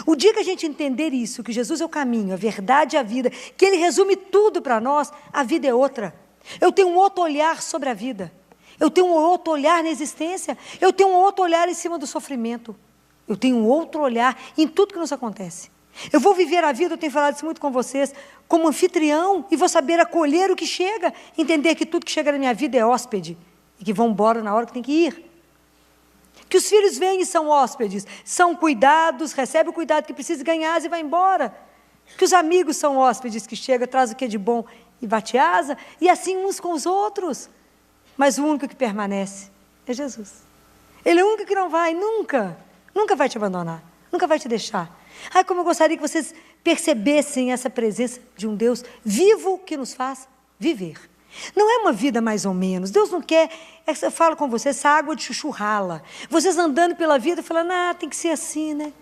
O dia que a gente entender isso, que Jesus é o caminho, a verdade e a vida, que Ele resume tudo para nós, a vida é outra. Eu tenho um outro olhar sobre a vida. Eu tenho um outro olhar na existência. Eu tenho um outro olhar em cima do sofrimento. Eu tenho um outro olhar em tudo que nos acontece. Eu vou viver a vida, eu tenho falado isso muito com vocês, como anfitrião, e vou saber acolher o que chega, entender que tudo que chega na minha vida é hóspede, e que vão embora na hora que tem que ir. Que os filhos vêm e são hóspedes, são cuidados, recebem o cuidado que precisa ganhar e vai embora. Que os amigos são hóspedes que chegam, traz o que é de bom e bate asa, e assim uns com os outros. Mas o único que permanece é Jesus. Ele é o único que não vai, nunca vai te abandonar, nunca vai te deixar. Como eu gostaria que vocês percebessem essa presença de um Deus vivo que nos faz viver. Não é uma vida mais ou menos. Deus não quer, eu falo com vocês, essa água de chuchu rala. Vocês andando pela vida falando, tem que ser assim, né?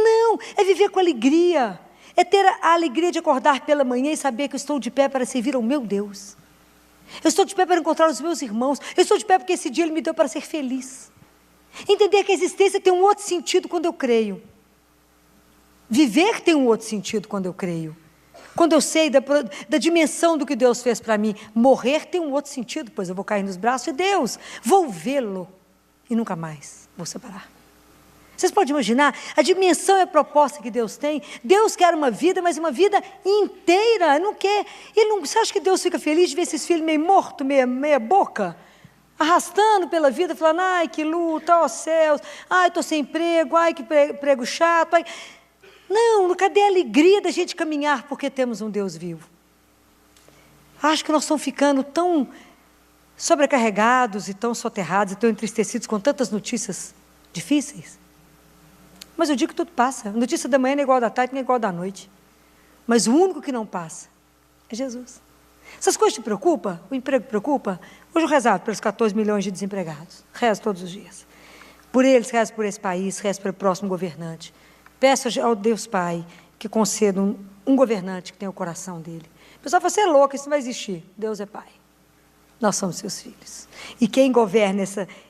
Não, é viver com alegria. É ter a alegria de acordar pela manhã e saber que eu estou de pé para servir ao meu Deus. Eu estou de pé para encontrar os meus irmãos. Eu estou de pé porque esse dia Ele me deu para ser feliz. Entender que a existência tem um outro sentido quando eu creio. Viver tem um outro sentido quando eu creio. Quando eu sei da dimensão do que Deus fez para mim. Morrer tem um outro sentido, pois eu vou cair nos braços de Deus. Vou vê-lo e nunca mais vou separar. Vocês podem imaginar a dimensão e a proposta que Deus tem? Deus quer uma vida, mas uma vida inteira. Não quer. Você acha que Deus fica feliz de ver esses filhos meio mortos, meia boca? Arrastando pela vida, falando, ai, que luta, ó céus, ai, estou sem emprego, ai, que prego chato. Ai. Não, cadê a alegria da gente caminhar porque temos um Deus vivo? Acho que nós estamos ficando tão sobrecarregados e tão soterrados e tão entristecidos com tantas notícias difíceis. Mas eu digo que tudo passa. A notícia da manhã não é igual da tarde, não é igual da noite. Mas o único que não passa é Jesus. Essas coisas te preocupam? O emprego preocupa? Hoje eu rezava pelos 14 milhões de desempregados. Rezo todos os dias. Por eles, rezo por esse país, rezo pelo próximo governante. Peço ao Deus Pai que conceda um governante que tenha o coração dele. O pessoal fala, você é louco, isso não vai existir. Deus é Pai. Nós somos seus filhos. E quem governa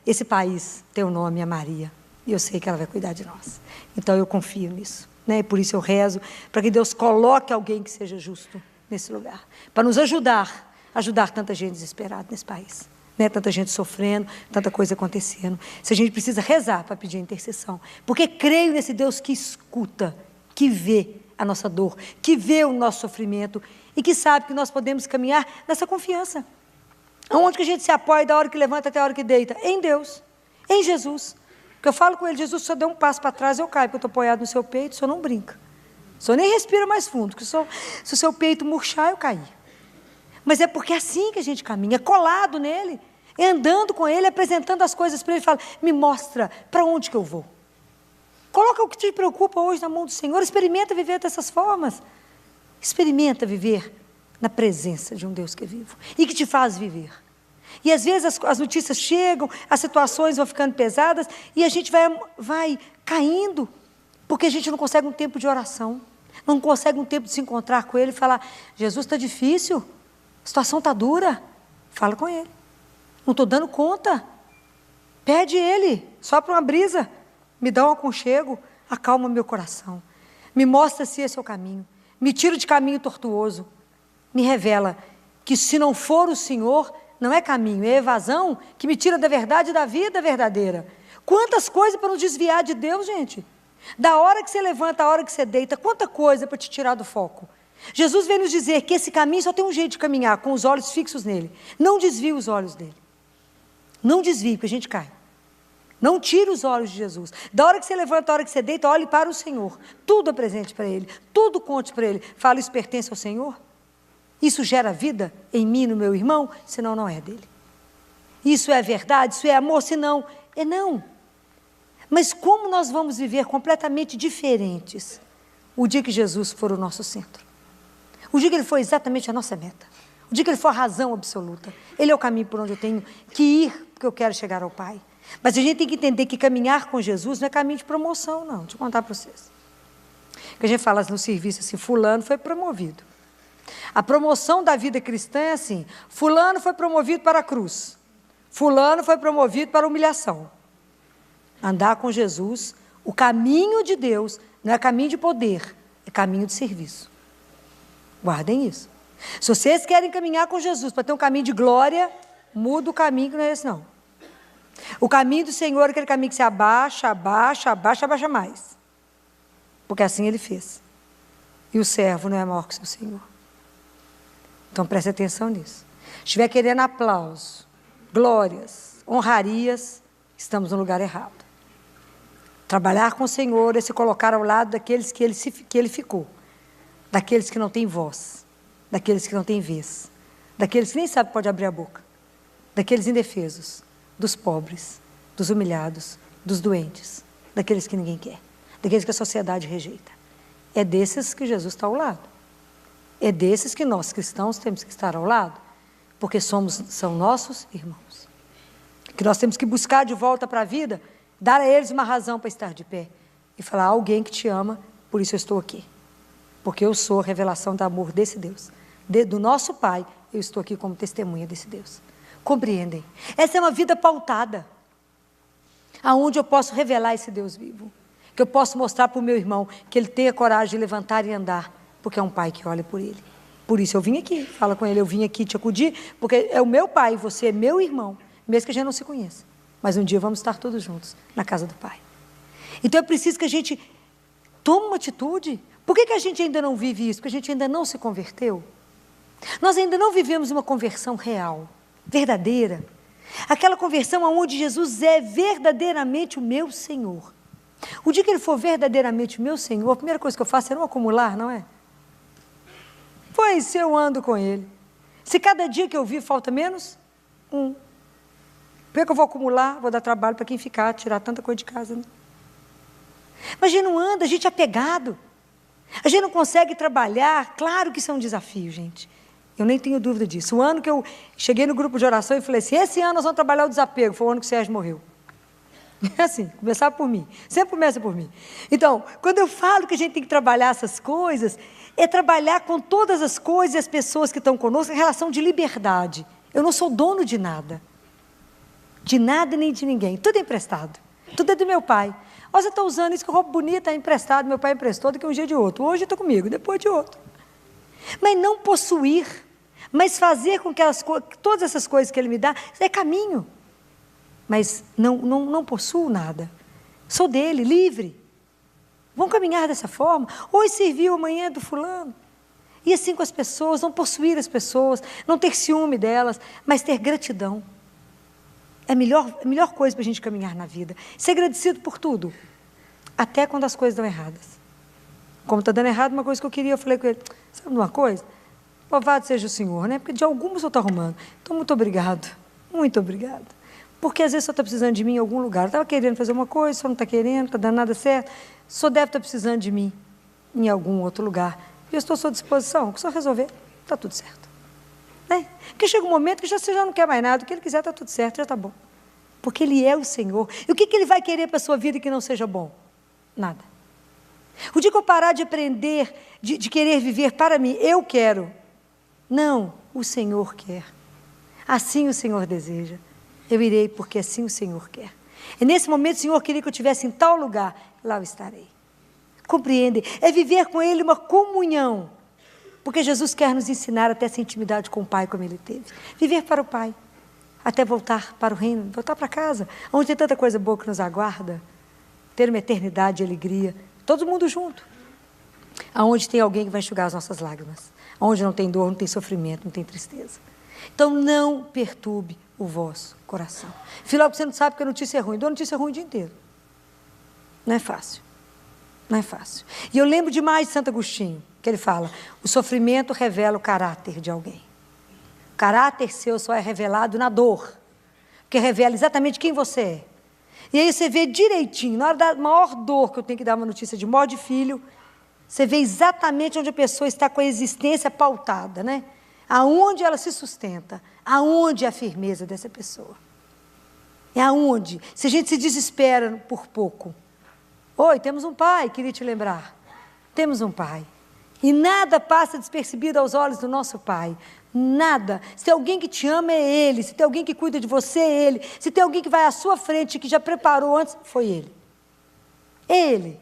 esse país tem o nome, é Maria. E eu sei que ela vai cuidar de nós. Então eu confio nisso. Né? Por isso eu rezo para que Deus coloque alguém que seja justo nesse lugar. Para nos ajudar tanta gente desesperada nesse país. Né? Tanta gente sofrendo, tanta coisa acontecendo. Se a gente precisa rezar para pedir intercessão. Porque creio nesse Deus que escuta, que vê a nossa dor, que vê o nosso sofrimento e que sabe que nós podemos caminhar nessa confiança. Aonde que a gente se apoia da hora que levanta até a hora que deita? Em Deus, em Jesus. Porque eu falo com ele, Jesus, se o senhor der um passo para trás, eu caio, porque eu estou apoiado no seu peito, o senhor não brinca. O senhor nem respira mais fundo, porque se o seu peito murchar, eu caí. Mas é porque é assim que a gente caminha, é colado nele, é andando com ele, apresentando as coisas para ele, fala, me mostra para onde que eu vou. Coloca o que te preocupa hoje na mão do Senhor, experimenta viver dessas formas. Experimenta viver na presença de um Deus que é vivo e que te faz viver. E às vezes as notícias chegam, as situações vão ficando pesadas e a gente vai caindo, porque a gente não consegue um tempo de oração, não consegue um tempo de se encontrar com Ele e falar, Jesus, está difícil, a situação está dura, fala com Ele, não estou dando conta, pede Ele, sopra uma brisa, me dá um aconchego, acalma meu coração, me mostra se esse é o caminho, me tira de caminho tortuoso, me revela que se não for o Senhor, não é caminho, é evasão que me tira da verdade e da vida verdadeira. Quantas coisas para nos desviar de Deus, gente. Da hora que você levanta, a hora que você deita, quanta coisa para te tirar do foco. Jesus veio nos dizer que esse caminho só tem um jeito de caminhar, com os olhos fixos nele. Não desvie os olhos dele. Não desvie, porque a gente cai. Não tire os olhos de Jesus. Da hora que você levanta, a hora que você deita, olhe para o Senhor. Tudo é presente para Ele, tudo conte para Ele. Fala, isso pertence ao Senhor? Isso gera vida em mim, no meu irmão? Senão não é dele. Isso é verdade? Isso é amor? Senão é não. Mas como nós vamos viver completamente diferentes o dia que Jesus for o nosso centro? O dia que Ele for exatamente a nossa meta. O dia que Ele for a razão absoluta. Ele é o caminho por onde eu tenho que ir, porque eu quero chegar ao Pai. Mas a gente tem que entender que caminhar com Jesus não é caminho de promoção, não. Deixa eu contar para vocês. Que a gente fala no serviço assim, fulano foi promovido. A promoção da vida cristã é assim, fulano foi promovido para a cruz, fulano foi promovido para a humilhação. Andar com Jesus, o caminho de Deus, não é caminho de poder, é caminho de serviço. Guardem isso. Se vocês querem caminhar com Jesus para ter um caminho de glória, muda o caminho que não é esse não. O caminho do Senhor é aquele caminho que se abaixa, abaixa, abaixa, abaixa mais. Porque assim Ele fez. E o servo não é maior que o seu Senhor. Então preste atenção nisso. Se estiver querendo aplauso, glórias, honrarias, estamos no lugar errado. Trabalhar com o Senhor é se colocar ao lado daqueles que Ele ficou. Daqueles que não têm voz, daqueles que não têm vez, daqueles que nem sabem que pode abrir a boca, daqueles indefesos, dos pobres, dos humilhados, dos doentes, daqueles que ninguém quer, daqueles que a sociedade rejeita. É desses que Jesus está ao lado. É desses que nós, cristãos, temos que estar ao lado, porque são nossos irmãos. Que nós temos que buscar de volta para a vida, dar a eles uma razão para estar de pé. e falar: há alguém que te ama, por isso eu estou aqui. Porque eu sou a revelação do amor desse Deus. Do nosso Pai, eu estou aqui como testemunha desse Deus. Compreendem? Essa é uma vida pautada, aonde eu posso revelar esse Deus vivo. Que eu posso mostrar para o meu irmão que ele tenha coragem de levantar e andar, porque é um pai que olha por ele. Por isso eu vim aqui, fala com ele, eu vim aqui te acudir, porque é o meu pai, você é meu irmão, mesmo que a gente não se conheça. Mas um dia vamos estar todos juntos na casa do Pai. Então é preciso que a gente tome uma atitude. Por que a gente ainda não vive isso? Porque a gente ainda não se converteu. Nós ainda não vivemos uma conversão real, verdadeira. Aquela conversão onde Jesus é verdadeiramente o meu Senhor. O dia que Ele for verdadeiramente o meu Senhor, a primeira coisa que eu faço é não acumular, não é? Pois se eu ando com Ele. Se cada dia que eu vivo falta menos, por que eu vou acumular, vou dar trabalho para quem ficar, tirar tanta coisa de casa, né? Mas a gente não anda, a gente é apegado. A gente não consegue trabalhar. Claro que isso é um desafio, gente. Eu nem tenho dúvida disso. O ano que eu cheguei no grupo de oração e falei assim, esse ano nós vamos trabalhar o desapego, foi o ano que o Sérgio morreu. É assim, começar por mim. Sempre começa por mim. Então, quando eu falo que a gente tem que trabalhar essas coisas, é trabalhar com todas as coisas e as pessoas que estão conosco em relação de liberdade. Eu não sou dono de nada. De nada nem de ninguém. Tudo é emprestado. Tudo é do meu pai. Ó, você está usando isso, que roupa bonita, é emprestado. Meu pai emprestou daqui um dia de outro. Hoje está comigo, depois de outro. Mas não possuir, mas fazer com que todas essas coisas que ele me dá, é caminho. Mas não possuo nada. Sou dele, livre. Vamos caminhar dessa forma. Hoje serviu, amanhã é do fulano. E assim com as pessoas, não possuir as pessoas, não ter ciúme delas, mas ter gratidão. É a melhor coisa para a gente caminhar na vida. Ser agradecido por tudo. Até quando as coisas dão erradas. Como está dando errado uma coisa que eu queria, eu falei com ele, sabe uma coisa? Louvado seja o Senhor, né? Porque de alguma o Senhor está arrumando. Então, muito obrigado. Muito obrigado. Porque às vezes o Senhor está precisando de mim em algum lugar. Eu estava querendo fazer uma coisa, o Senhor não está querendo, não está dando nada certo. O Senhor deve estar precisando de mim em algum outro lugar. E eu estou à sua disposição. O que o Senhor resolver, está tudo certo. Né? Porque chega um momento que você já não quer mais nada. O que Ele quiser está tudo certo, já está bom. Porque Ele é o Senhor. E o que Ele vai querer para a sua vida que não seja bom? Nada. O dia que eu parar de aprender, de querer viver para mim, eu quero. Não, o Senhor quer. Assim o Senhor deseja. Eu irei porque assim o Senhor quer. E nesse momento o Senhor queria que eu estivesse em tal lugar, lá eu estarei. Compreende? É viver com Ele uma comunhão. Porque Jesus quer nos ensinar até essa intimidade com o Pai como Ele teve. Viver para o Pai. Até voltar para o reino, voltar para casa. Onde tem tanta coisa boa que nos aguarda. Ter uma eternidade de alegria. Todo mundo junto. Aonde tem alguém que vai enxugar as nossas lágrimas. Onde não tem dor, não tem sofrimento, não tem tristeza. Então não perturbe o vosso coração. Filó, você não sabe que a notícia é ruim. Dou notícia ruim o dia inteiro. Não é fácil. Não é fácil. E eu lembro demais de Santo Agostinho, que ele fala, o sofrimento revela o caráter de alguém. O caráter seu só é revelado na dor, que revela exatamente quem você é. E aí você vê direitinho, na hora da maior dor que eu tenho que dar uma notícia de morte de filho, você vê exatamente onde a pessoa está com a existência pautada, né? Aonde ela se sustenta, aonde é a firmeza dessa pessoa. É aonde. Se a gente se desespera por pouco. Oi, temos um pai, queria te lembrar. Temos um pai. E nada passa despercebido aos olhos do nosso pai. Nada. Se tem alguém que te ama, é Ele. Se tem alguém que cuida de você, é Ele. Se tem alguém que vai à sua frente, que já preparou antes, foi Ele. É Ele.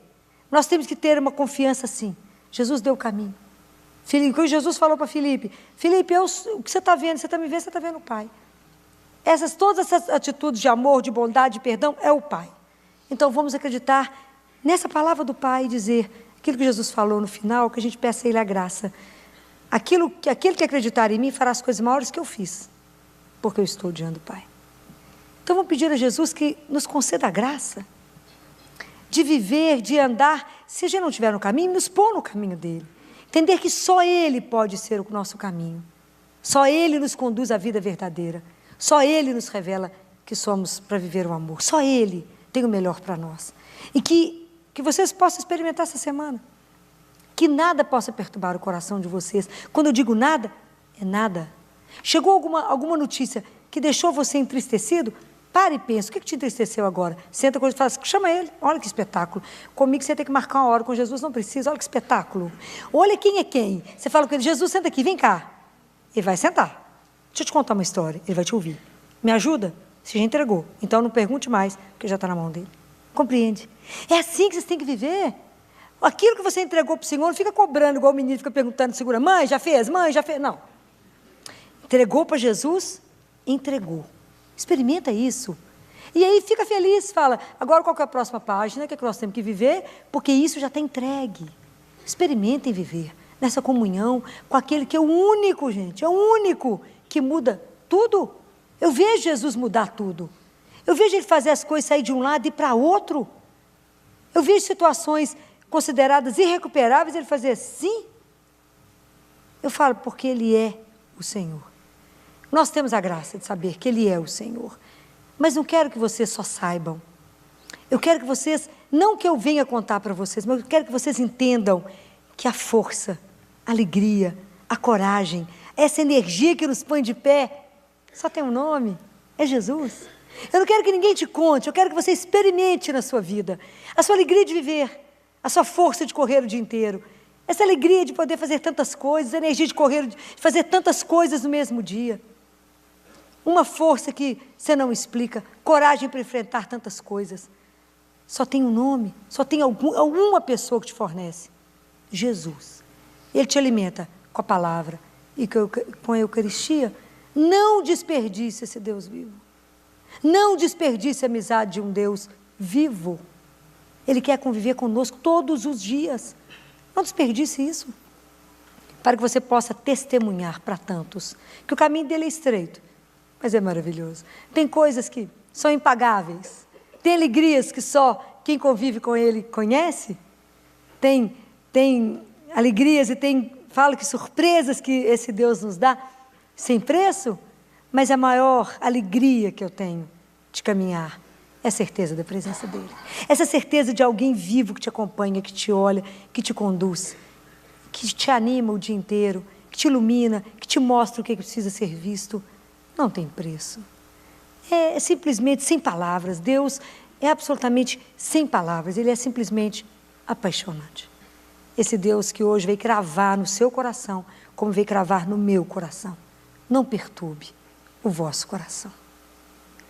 Nós temos que ter uma confiança assim. Jesus deu o caminho. Quando Jesus falou para Filipe, Filipe, o que você está vendo? Você está me vendo, você está vendo o Pai. Todas essas atitudes de amor, de bondade, de perdão, é o Pai. Então vamos acreditar nessa palavra do Pai e dizer aquilo que Jesus falou no final, que a gente peça a Ele a graça. Aquele que acreditar em mim fará as coisas maiores que eu fiz, porque eu estou diante do Pai. Então vamos pedir a Jesus que nos conceda a graça de viver, de andar, se a gente não estiver no caminho, nos pôr no caminho dEle. Entender que só Ele pode ser o nosso caminho. Só Ele nos conduz à vida verdadeira. Só Ele nos revela que somos para viver o amor. Só Ele tem o melhor para nós. E que vocês possam experimentar essa semana. Que nada possa perturbar o coração de vocês. Quando eu digo nada, é nada. Chegou alguma notícia que deixou você entristecido? Para e pensa, o que te entristeceu agora? Senta com ele e fala assim, chama ele, olha que espetáculo. Comigo você tem que marcar uma hora, com Jesus não precisa, olha que espetáculo. Olha quem é quem. Você fala com ele, Jesus, senta aqui, vem cá. Ele vai sentar. Deixa eu te contar uma história, ele vai te ouvir. Me ajuda? Você já entregou. Então não pergunte mais, porque já está na mão dele. Compreende? É assim que vocês têm que viver. Aquilo que você entregou para o Senhor, não fica cobrando, igual o menino fica perguntando, segura, mãe, já fez? Mãe, já fez? Não. Entregou para Jesus, entregou. Experimenta isso. E aí fica feliz, fala, agora qual que é a próxima página, que é que nós temos que viver? Porque isso já está entregue. Experimentem viver nessa comunhão com aquele que é o único, gente, é o único que muda tudo. Eu vejo Jesus mudar tudo. Eu vejo ele fazer as coisas sair de um lado e ir para outro. Eu vejo situações consideradas irrecuperáveis, ele fazer assim. Eu falo, porque ele é o Senhor. Nós temos a graça de saber que ele é o Senhor. Mas não quero que vocês só saibam. Eu quero que vocês, não que eu venha contar para vocês, mas eu quero que vocês entendam que a força, a alegria, a coragem, essa energia que nos põe de pé, só tem um nome, é Jesus. Eu não quero que ninguém te conte, eu quero que você experimente na sua vida a sua alegria de viver, a sua força de correr o dia inteiro, essa alegria de poder fazer tantas coisas, a energia de correr, de fazer tantas coisas no mesmo dia. Uma força que você não explica, coragem para enfrentar tantas coisas. Só tem um nome, só tem alguma pessoa que te fornece. Jesus. Ele te alimenta com a palavra e com a Eucaristia. Não desperdice esse Deus vivo. Não desperdice a amizade de um Deus vivo. Ele quer conviver conosco todos os dias. Não desperdice isso. Para que você possa testemunhar para tantos que o caminho dele é estreito, mas é maravilhoso. Tem coisas que são impagáveis. Tem alegrias que só quem convive com ele conhece. Tem alegrias e falo que surpresas que esse Deus nos dá sem preço, mas a maior alegria que eu tenho de caminhar é a certeza da presença dele. Essa certeza de alguém vivo que te acompanha, que te olha, que te conduz, que te anima o dia inteiro, que te ilumina, que te mostra o que precisa ser visto. Não tem preço. É simplesmente sem palavras. Deus é absolutamente sem palavras. Ele é simplesmente apaixonante. Esse Deus que hoje veio cravar no seu coração, como veio cravar no meu coração. Não perturbe o vosso coração.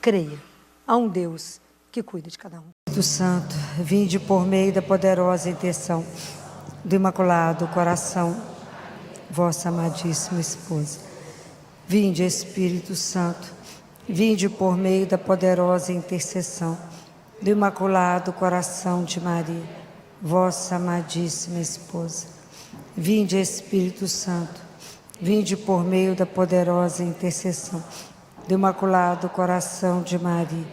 Creia, há um Deus que cuida de cada um. Espírito Santo, vinde por meio da poderosa intenção do Imaculado Coração, vossa amadíssima esposa. Vinde, Espírito Santo, vinde por meio da poderosa intercessão do Imaculado Coração de Maria, vossa amadíssima esposa. Vinde, Espírito Santo, vinde por meio da poderosa intercessão do Imaculado Coração de Maria,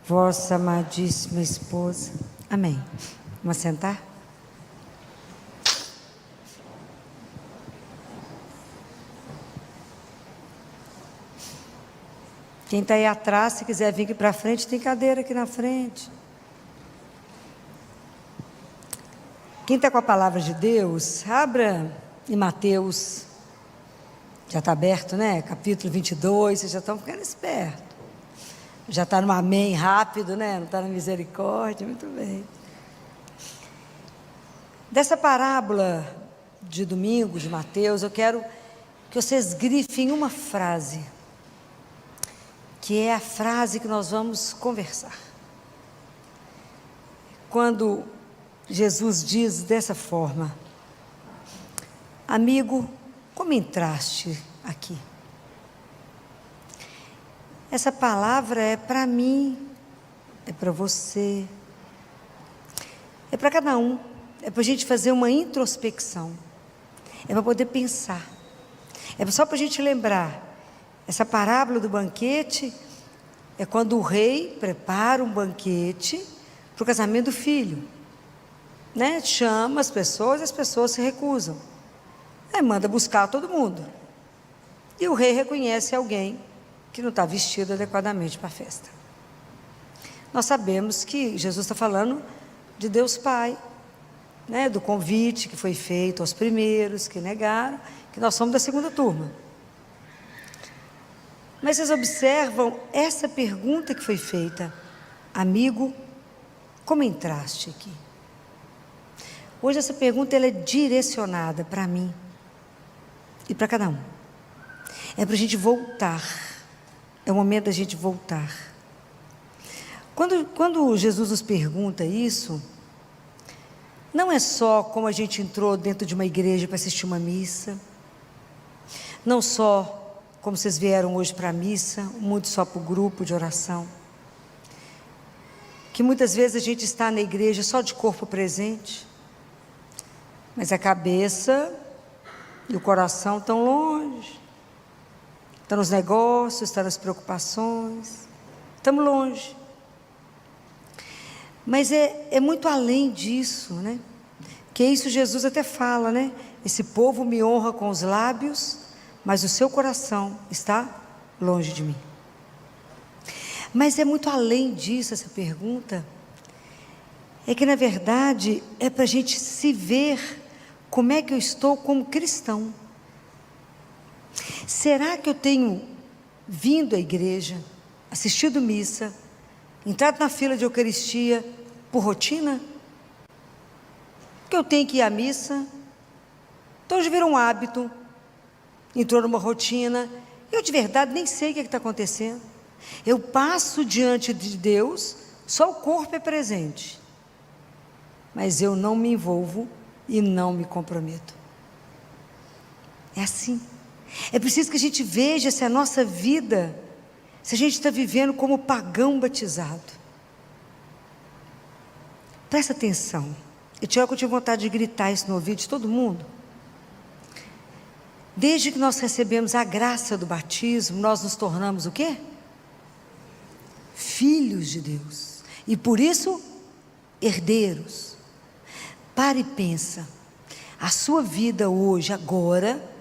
vossa amadíssima esposa. Amém. Vamos sentar? Quem está aí atrás, se quiser vir aqui para frente, tem cadeira aqui na frente. Quem está com a palavra de Deus, abra em Mateus, já está aberto, né? Capítulo 22, vocês já estão ficando espertos. Já está no amém rápido, né? Não está na misericórdia, muito bem. Dessa parábola de domingo, de Mateus, eu quero que vocês grifem uma frase, que é a frase que nós vamos conversar. Quando Jesus diz dessa forma: amigo, como entraste aqui? Essa palavra é para mim, é para você, é para cada um, é para a gente fazer uma introspecção, é para poder pensar, é só para a gente lembrar. Essa parábola do banquete é quando o rei prepara um banquete para o casamento do filho, né? Chama as pessoas se recusam. Aí manda buscar todo mundo. E o rei reconhece alguém que não está vestido adequadamente para a festa. Nós sabemos que Jesus está falando de Deus Pai, né? Do convite que foi feito aos primeiros que negaram, que nós somos da segunda turma. Mas vocês observam essa pergunta que foi feita: amigo, como entraste aqui? Hoje essa pergunta ela é direcionada para mim e para cada um. É para a gente voltar. É o momento da gente voltar. Quando Jesus nos pergunta isso, não é só como a gente entrou dentro de uma igreja para assistir uma missa, não só como vocês vieram hoje para a missa, muito só para o grupo de oração, que muitas vezes a gente está na igreja só de corpo presente, mas a cabeça e o coração estão longe, estão nos negócios, estão nas preocupações, estamos longe. Mas é muito além disso, né? Que isso Jesus até fala, né? Esse povo me honra com os lábios, mas o seu coração está longe de mim. Mas é muito além disso essa pergunta. É que na verdade é para a gente se ver como é que eu estou como cristão. Será que eu tenho vindo à igreja, assistido missa, entrado na fila de Eucaristia por rotina? Que eu tenho que ir à missa, então já virou um hábito, entrou numa rotina, eu de verdade nem sei o que está acontecendo. Eu passo diante de Deus, só o corpo é presente, mas eu não me envolvo e não me comprometo. É assim. É preciso que a gente veja se a nossa vida, se a gente está vivendo como pagão batizado. Presta atenção. Eu tive vontade de gritar isso no ouvido de todo mundo. Desde que nós recebemos a graça do batismo, nós nos tornamos o quê? Filhos de Deus. E por isso, herdeiros. Para e pensa. A sua vida hoje, agora,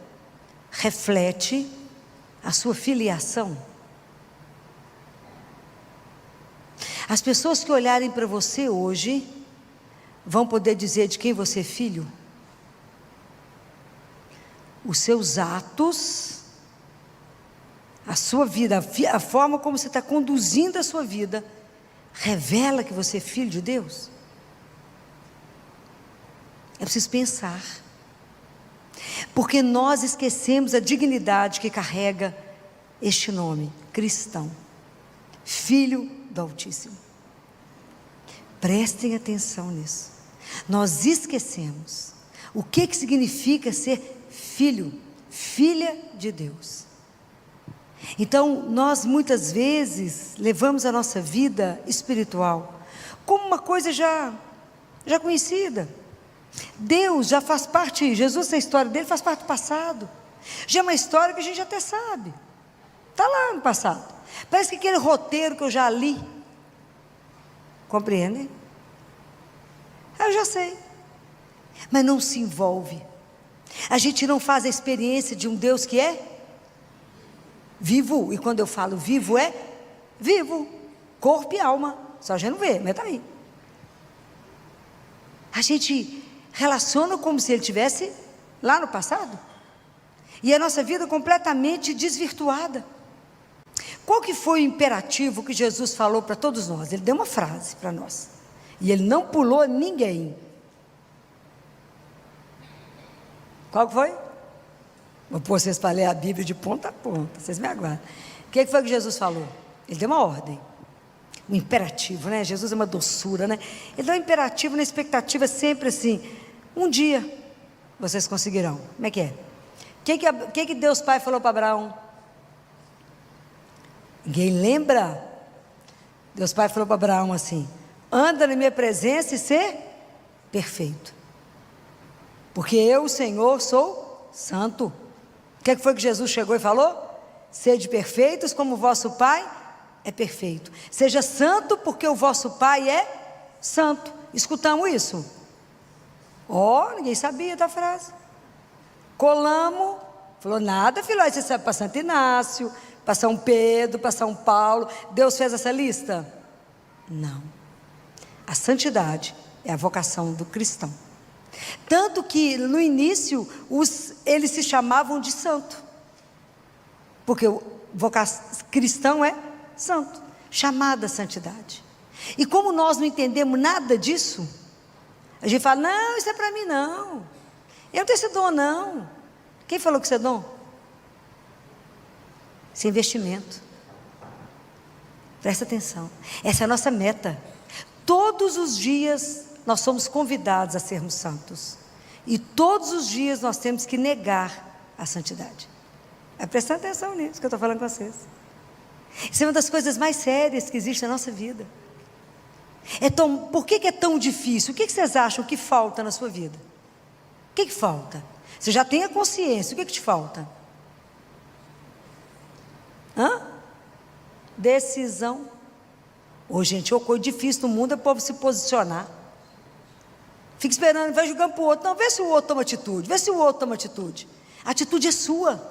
reflete a sua filiação. As pessoas que olharem para você hoje vão poder dizer de quem você é filho. Os seus atos, a sua vida, a forma como você está conduzindo a sua vida, revela que você é filho de Deus. É preciso pensar. Porque nós esquecemos a dignidade que carrega este nome, cristão, filho do Altíssimo. Prestem atenção nisso. Nós esquecemos o que significa ser filho, filha de Deus. Então, nós muitas vezes levamos a nossa vida espiritual como uma coisa já conhecida. Deus já faz parte, Jesus, a história dele faz parte do passado. Já é uma história que a gente até sabe. Está lá no passado. Parece que aquele roteiro que eu já li. Compreendem? Eu já sei. Mas não se envolve. A gente não faz a experiência de um Deus que é vivo. E quando eu falo vivo, é vivo. Corpo e alma. Só a gente não vê, mas está aí. A gente relaciona como se ele estivesse lá no passado. E a nossa vida completamente desvirtuada. Qual que foi o imperativo que Jesus falou para todos nós? Ele deu uma frase para nós. E ele não pulou ninguém. Qual que foi? Vou pôr vocês para ler a Bíblia de ponta a ponta. Vocês me aguardam. O que foi que Jesus falou? Ele deu uma ordem. Um imperativo, né? Jesus é uma doçura, né? Ele dá um imperativo na expectativa sempre assim. Um dia vocês conseguirão. Como é que é? O que Deus Pai falou para Abraão? Ninguém lembra? Deus Pai falou para Abraão assim: anda na minha presença e ser perfeito. Porque eu, o Senhor, sou santo. O que foi que Jesus chegou e falou? Sede perfeitos como o vosso Pai é perfeito. Seja santo porque o vosso Pai é santo. Escutamos isso? Ninguém sabia da frase. Colamos. Falou, nada, filho, aí você sabe para Santo Inácio, para São Pedro, para São Paulo. Deus fez essa lista? Não. A santidade é a vocação do cristão. Tanto que no início eles se chamavam de santo, porque cristão é santo, chamado à santidade. E como nós não entendemos nada disso, a gente fala, não, isso é para mim não, eu não tenho esse dom não. Quem falou que isso é dom? Isso é investimento. Presta atenção, essa é a nossa meta. Todos os dias nós somos convidados a sermos santos, e todos os dias nós temos que negar a santidade. Presta atenção nisso que eu estou falando com vocês. Isso é uma das coisas mais sérias que existe na nossa vida. Por que é tão difícil? O que vocês acham que falta na sua vida? O que falta? Você já tem a consciência, o que te falta? Decisão. Gente, coisa difícil no mundo é o povo se posicionar. Fica esperando, vai julgando para o outro. Não, vê se o outro toma atitude, A atitude é sua.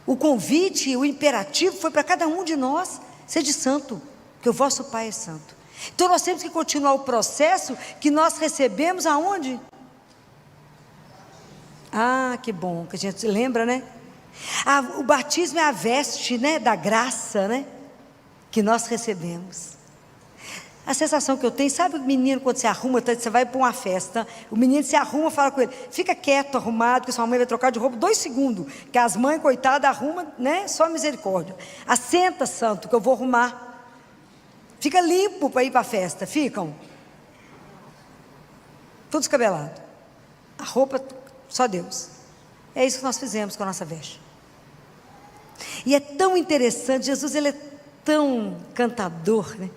O convite, o imperativo foi para cada um de nós, sede santo, porque o vosso Pai é santo. Então nós temos que continuar o processo que nós recebemos aonde? Que bom, que a gente lembra, né? O batismo é a veste, né, da graça, né, que nós recebemos. A sensação que eu tenho, sabe o menino quando se arruma, você vai para uma festa, o menino se arruma, fala com ele, fica quieto, arrumado, que sua mãe vai trocar de roupa 2 segundos, que as mães, coitadas, arrumam, né, só misericórdia. Assenta, santo, que eu vou arrumar. Fica limpo para ir para a festa, ficam. Tudo descabelado. A roupa, só Deus. É isso que nós fizemos com a nossa veste. E é tão interessante, Jesus ele é tão cantador, né?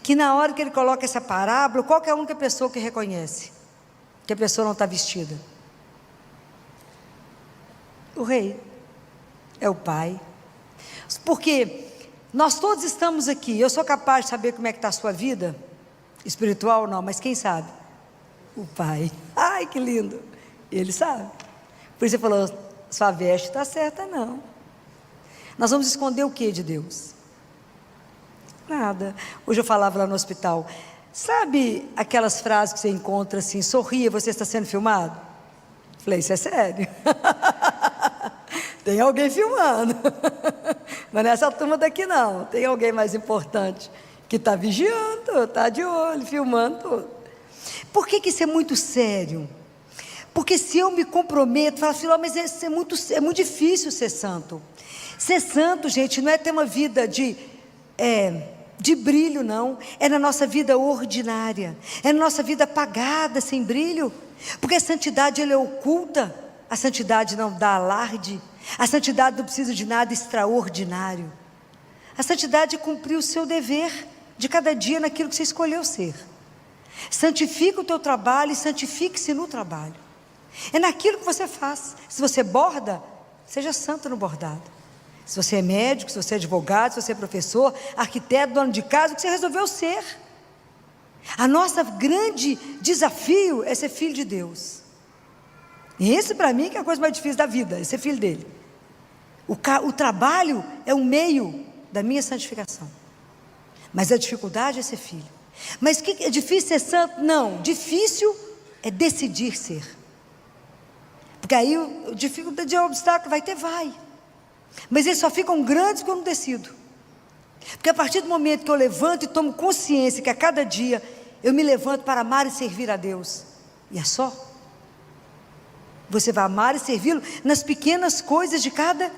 Que na hora que ele coloca essa parábola, qual que é a única pessoa que reconhece que a pessoa não está vestida? O rei, é o pai. Porque nós todos estamos aqui, eu sou capaz de saber como é que está a sua vida espiritual, não, mas quem sabe? O pai. Ai, que lindo, ele sabe. Por isso ele falou, sua veste está certa não. Nós vamos esconder o que de Deus? Nada. Hoje eu falava lá no hospital, sabe aquelas frases que você encontra assim, sorria, você está sendo filmado? Falei, isso é sério. Tem alguém filmando. Mas nessa turma daqui não, tem alguém mais importante, que está vigiando, está de olho, filmando tudo. Por que isso é muito sério? Porque se eu me comprometo, falo assim, mas é muito difícil ser santo. Ser santo, gente, não é ter uma vida de brilho, não. É na nossa vida ordinária. É na nossa vida apagada, sem brilho. Porque a santidade, ela é oculta. A santidade não dá alarde. A santidade não precisa de nada extraordinário. A santidade é cumprir o seu dever de cada dia naquilo que você escolheu ser. Santifica o teu trabalho e santifique-se no trabalho. É naquilo que você faz. Se você borda, seja santo no bordado. Se você é médico, se você é advogado, se você é professor, arquiteto, dono de casa, o que você resolveu ser. A nossa grande desafio é ser filho de Deus. E esse para mim que é a coisa mais difícil da vida, é ser filho dele. O trabalho é um meio da minha santificação. Mas a dificuldade é ser filho. Mas que é difícil ser santo? Não, difícil é decidir ser. Porque aí o dificuldade de obstáculo vai. Mas eles só ficam grandes quando eu decido. Porque a partir do momento que eu levanto e tomo consciência que a cada dia eu me levanto para amar e servir a Deus, e é só. Você vai amar e servi-lo nas pequenas coisas de cada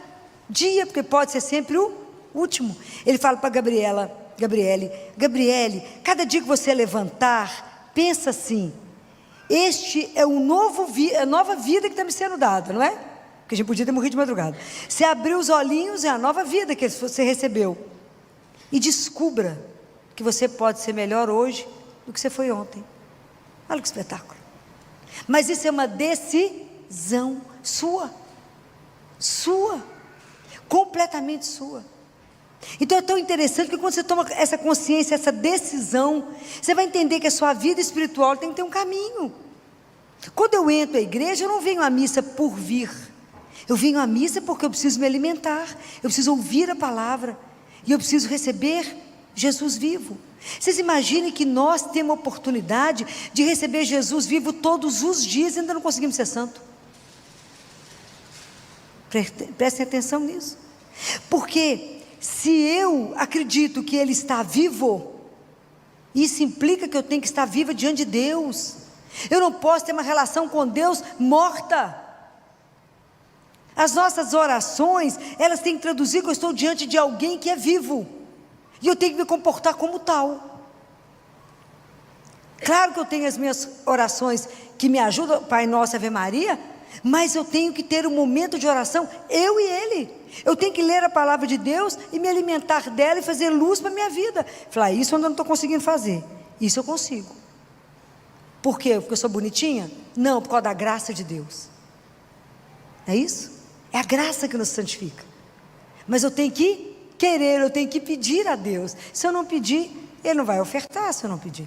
dia, porque pode ser sempre o último. Ele fala para Gabriele, cada dia que você levantar, pensa assim, este é a nova vida que está me sendo dada, não é? Porque a gente podia ter morrido de madrugada. Você abriu os olhinhos, é a nova vida que você recebeu. E descubra que você pode ser melhor hoje do que você foi ontem. Olha que espetáculo. Mas isso é uma decisão sua. Completamente sua. Então é tão interessante que quando você toma essa consciência, essa decisão, você vai entender que a sua vida espiritual tem que ter um caminho. Quando eu entro à igreja, eu não venho à missa por vir. Eu venho à missa porque eu preciso me alimentar, eu preciso ouvir a palavra, e eu preciso receber Jesus vivo. Vocês imaginem que nós temos a oportunidade de receber Jesus vivo todos os dias e ainda não conseguimos ser santo. Prestem atenção nisso. Porque se eu acredito que Ele está vivo, isso implica que eu tenho que estar viva diante de Deus. Eu não posso ter uma relação com Deus morta. As nossas orações, elas têm que traduzir que eu estou diante de alguém que é vivo, e eu tenho que me comportar como tal. Claro que eu tenho as minhas orações que me ajudam, Pai Nosso, Ave Maria, mas eu tenho que ter um momento de oração, eu e Ele. Eu tenho que ler a palavra de Deus e me alimentar dela e fazer luz para a minha vida. Falar, isso eu não estou conseguindo fazer, isso eu consigo. Por quê? Porque eu sou bonitinha? Não, por causa da graça de Deus. É isso? É a graça que nos santifica. Mas eu tenho que querer, eu tenho que pedir a Deus. Se eu não pedir, Ele não vai ofertar se eu não pedir.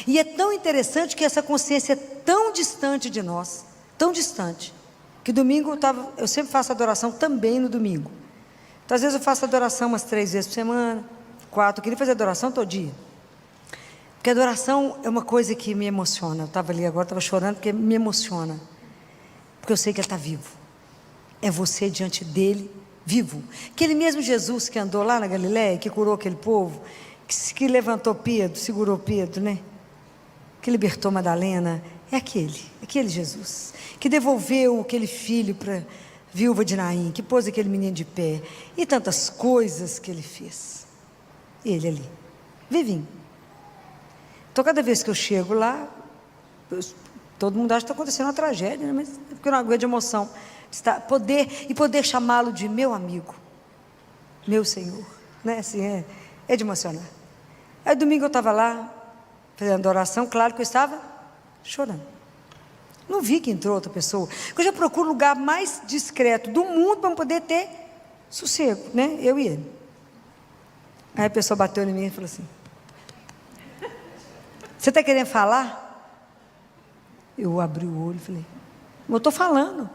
E é tão interessante que essa consciência é tão distante de nós, tão distante, que domingo eu sempre faço adoração também no domingo. Então às vezes eu faço adoração umas 3 vezes por semana, 4, eu queria fazer adoração todo dia. Porque adoração é uma coisa que me emociona. Eu estava ali agora, estava chorando porque me emociona. Porque eu sei que Ele está vivo. É você diante dEle, vivo. Aquele mesmo Jesus que andou lá na Galileia, que curou aquele povo, que levantou Pedro, segurou Pedro, né? Que libertou Madalena, é aquele Jesus, que devolveu aquele filho para a viúva de Naim, que pôs aquele menino de pé, e tantas coisas que Ele fez. Ele ali, vivinho. Então cada vez que eu chego lá, todo mundo acha que está acontecendo uma tragédia, né? Mas é porque eu não aguento de emoção, poder chamá-lo de meu amigo, meu Senhor, né? Assim, é de emocionar. Aí domingo eu estava lá, fazendo oração, claro que eu estava chorando. Não vi que entrou outra pessoa. Eu já procuro o lugar mais discreto do mundo para poder ter sossego, né? Eu e ele. Aí a pessoa bateu em mim e falou assim: você está querendo falar? Eu abri o olho e falei: eu estou falando.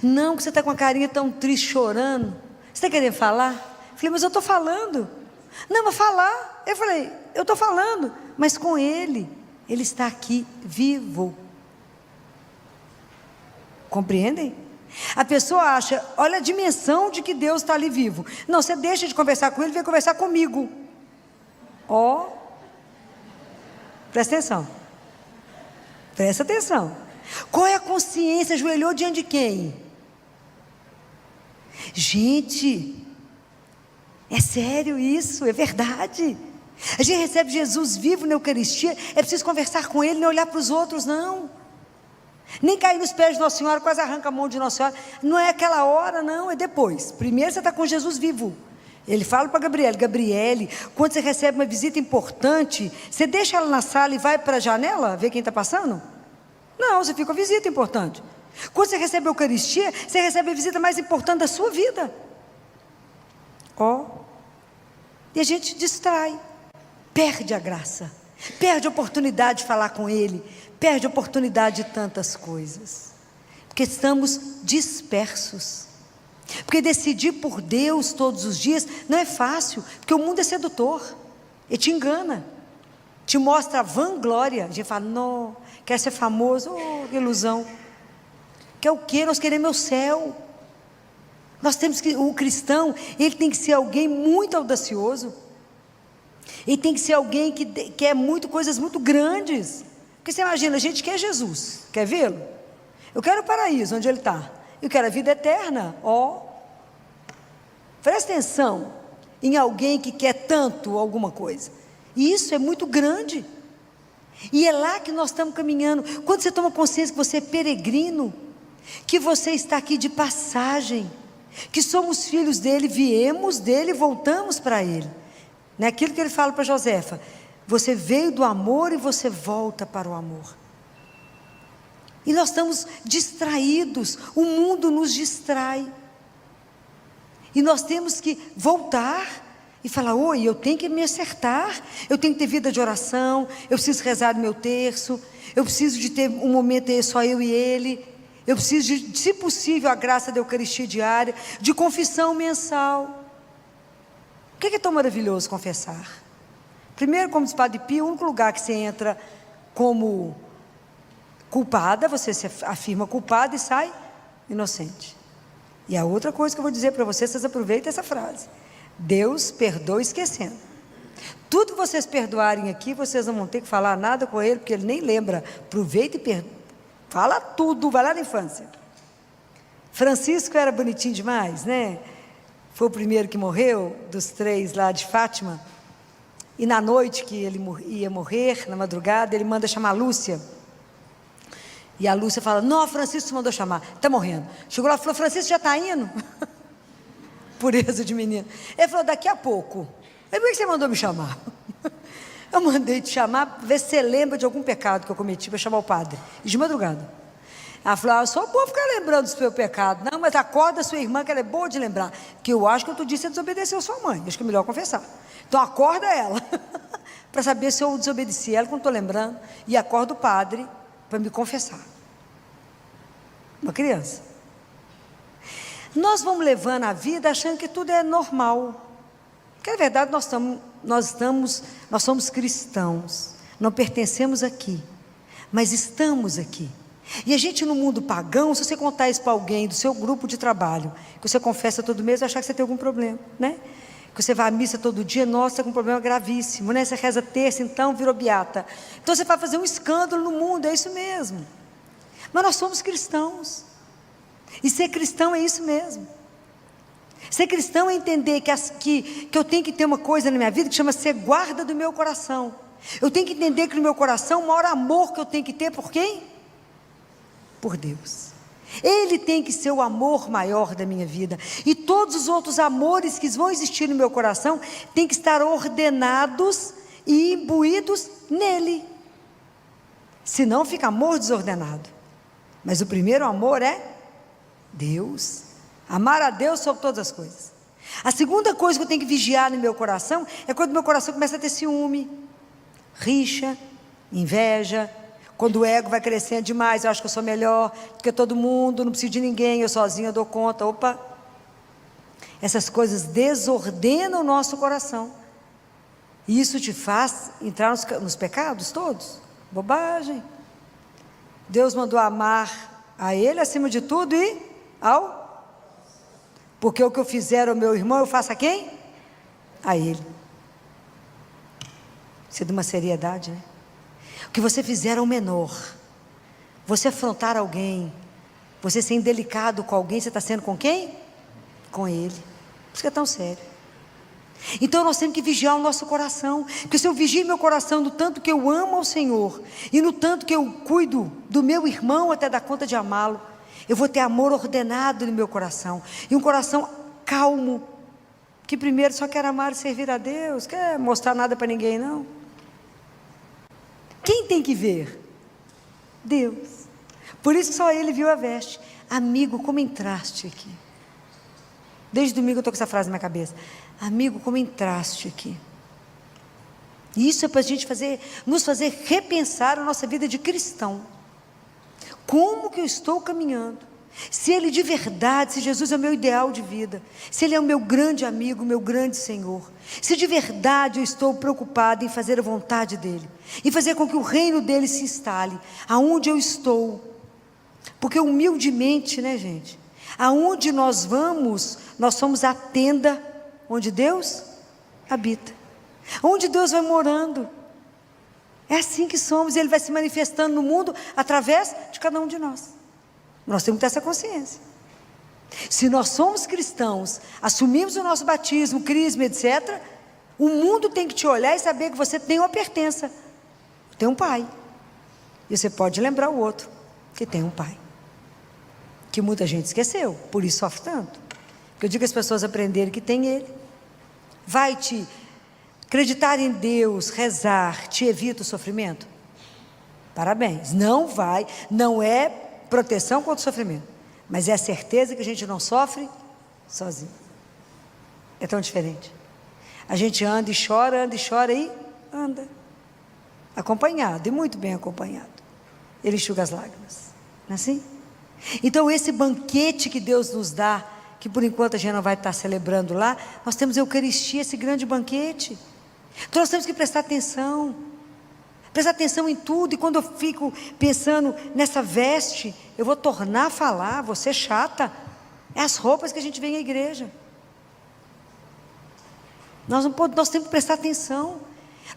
Não, que você está com a carinha tão triste, chorando. Você está querendo falar? Eu falei: mas eu estou falando. Não, mas falar. Eu falei: eu estou falando, mas com Ele está aqui vivo. Compreendem? A pessoa acha, olha a dimensão de que Deus está ali vivo. Não, você deixa de conversar com Ele e vem conversar comigo. Presta atenção. Presta atenção. Qual é a consciência? Ajoelhou diante de quem? Gente, é sério isso, é verdade. A gente recebe Jesus vivo na Eucaristia, é preciso conversar com Ele, não olhar para os outros, não. Nem cair nos pés de Nossa Senhora, quase arranca a mão de Nossa Senhora. Não é aquela hora, não, é depois. Primeiro você está com Jesus vivo. Ele fala para Gabriele: Gabriele, quando você recebe uma visita importante, você deixa ela na sala e vai para a janela ver quem está passando? Não, você fica com a visita importante. Quando você recebe a Eucaristia, você recebe a visita mais importante da sua vida. E a gente distrai, perde a graça, perde a oportunidade de falar com Ele, perde a oportunidade de tantas coisas, porque estamos dispersos. Porque decidir por Deus todos os dias não é fácil, porque o mundo é sedutor, ele te engana, te mostra a vanglória. A gente fala: não, quer ser famoso, que ilusão. Quer o quê? Nós queremos o céu. Nós temos que, o cristão, ele tem que ser alguém muito audacioso, ele tem que ser alguém que quer coisas muito grandes. Porque você imagina, a gente quer Jesus, quer vê-lo? Eu quero o paraíso, onde Ele está. Eu quero a vida eterna. Presta atenção em alguém que quer tanto alguma coisa. E isso é muito grande. E é lá que nós estamos caminhando. Quando você toma consciência que você é peregrino, que você está aqui de passagem, que somos filhos dele, viemos dele e voltamos para ele. Naquilo que ele fala para Josefa: você veio do amor e você volta para o amor. E nós estamos distraídos, o mundo nos distrai. E nós temos que voltar e falar: oi, eu tenho que me acertar, eu tenho que ter vida de oração, eu preciso rezar no meu terço, eu preciso de ter um momento só eu e Ele, eu preciso de, se possível, a graça da Eucaristia diária, de confissão mensal. O que é tão maravilhoso confessar? Primeiro, como diz Padre Pio, o único lugar que você entra como culpada, você se afirma culpada e sai inocente. E a outra coisa que eu vou dizer para vocês, vocês aproveitem essa frase. Deus perdoa esquecendo. Tudo que vocês perdoarem aqui, vocês não vão ter que falar nada com Ele, porque Ele nem lembra. Aproveita e perdoa. Fala tudo, vai lá na infância. Francisco era bonitinho demais, né? Foi o primeiro que morreu, dos 3 lá de Fátima. E na noite que ele ia morrer, na madrugada, ele manda chamar a Lúcia. E a Lúcia fala, não, Francisco mandou chamar, está morrendo. Chegou lá e falou, Francisco já está indo? Pureza de menino. Ele falou, daqui a pouco. Aí, por que você mandou me chamar? Eu mandei te chamar, ver se você lembra de algum pecado que eu cometi, para chamar o padre. E de madrugada. Ela falou, eu sou boa ficar lembrando dos seus pecados. Não, mas acorda a sua irmã, que ela é boa de lembrar. Que eu acho que outro dia você desobedeceu a sua mãe. Acho que é melhor confessar. Então acorda ela, para saber se eu desobedeci ela, que não estou lembrando. E acorda o padre, para me confessar. Uma criança. Nós vamos levando a vida achando que tudo é normal. Porque na verdade nós somos cristãos. Não pertencemos aqui, mas estamos aqui. E a gente no mundo pagão, se você contar isso para alguém do seu grupo de trabalho, que você confessa todo mês, vai achar que você tem algum problema, né? Que você vai à missa todo dia, nossa, está com um problema gravíssimo, né? Você reza terça, então virou beata. Então você vai fazer um escândalo no mundo, é isso mesmo. Mas nós somos cristãos. E ser cristão é isso mesmo. Ser cristão é entender que eu tenho que ter uma coisa na minha vida que chama ser guarda do meu coração. Eu tenho que entender que no meu coração o maior amor que eu tenho que ter por quem? Por Deus. Ele tem que ser o amor maior da minha vida. E todos os outros amores que vão existir no meu coração têm que estar ordenados e imbuídos nele. Senão fica amor desordenado. Mas o primeiro amor é Deus. Amar a Deus sobre todas as coisas. A segunda coisa que eu tenho que vigiar no meu coração é quando meu coração começa a ter ciúme, rixa, inveja. Quando o ego vai crescendo demais, eu acho que eu sou melhor do que todo mundo, não preciso de ninguém, eu sozinho eu dou conta. Opa! Essas coisas desordenam o nosso coração. E isso te faz entrar nos pecados todos. Bobagem. Deus mandou amar a Ele acima de tudo e porque o que eu fizer ao meu irmão, eu faço a quem? A Ele. Isso é de uma seriedade, né? O que você fizer ao menor, você afrontar alguém, você ser indelicado com alguém, você está sendo com quem? Com Ele. Por isso que é tão sério. Então nós temos que vigiar o nosso coração, porque se eu vigio meu coração no tanto que eu amo ao Senhor, e no tanto que eu cuido do meu irmão até dar conta de amá-lo, eu vou ter amor ordenado no meu coração, e um coração calmo, que primeiro só quer amar e servir a Deus, quer mostrar nada para ninguém não. Quem tem que ver? Deus. Por isso só Ele viu a veste. Amigo, como entraste aqui? Desde domingo eu estou com essa frase na minha cabeça. Amigo, como entraste aqui? Isso é para a gente nos fazer repensar a nossa vida de cristão. Como que eu estou caminhando? Se Ele de verdade, se Jesus é o meu ideal de vida, se Ele é o meu grande amigo, o meu grande Senhor, se de verdade eu estou preocupado em fazer a vontade dEle, em fazer com que o reino dEle se instale, aonde eu estou, porque humildemente, né gente, aonde nós vamos, nós somos a tenda onde Deus habita, onde Deus vai morando, é assim que somos, e Ele vai se manifestando no mundo, através de cada um de nós. Nós temos que ter essa consciência. Se nós somos cristãos, assumimos o nosso batismo, crisma, etc., o mundo tem que te olhar e saber que você tem uma pertença, tem um pai, e você pode lembrar o outro que tem um pai, que muita gente esqueceu, por isso sofre tanto. Porque eu digo que as pessoas aprenderem que tem Ele, vai te acreditar em Deus, rezar, te evita o sofrimento? Parabéns, não vai, não é proteção contra o sofrimento, mas é a certeza que a gente não sofre sozinho. É tão diferente. A gente anda e anda acompanhado, e muito bem acompanhado. Ele enxuga as lágrimas, não é assim? Então esse banquete que Deus nos dá, que por enquanto a gente não vai estar celebrando lá, nós temos a Eucaristia, esse grande banquete. Então nós temos que prestar atenção em tudo. E quando eu fico pensando nessa veste, eu vou tornar a falar, vou ser chata, É as roupas que a gente vem à igreja. Nós temos que prestar atenção.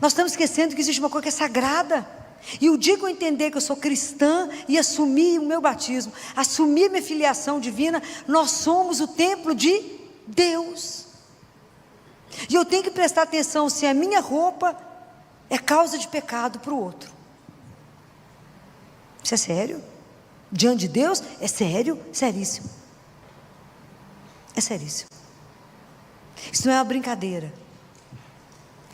Nós estamos esquecendo que existe uma coisa que é sagrada. E o dia que eu entender que eu sou cristã e assumir o meu batismo, assumir minha filiação divina, nós somos o templo de Deus. E eu tenho que prestar atenção se a minha roupa é causa de pecado para o outro. Isso é sério? Diante de Deus é sério, seríssimo. É seríssimo. Isso não é uma brincadeira.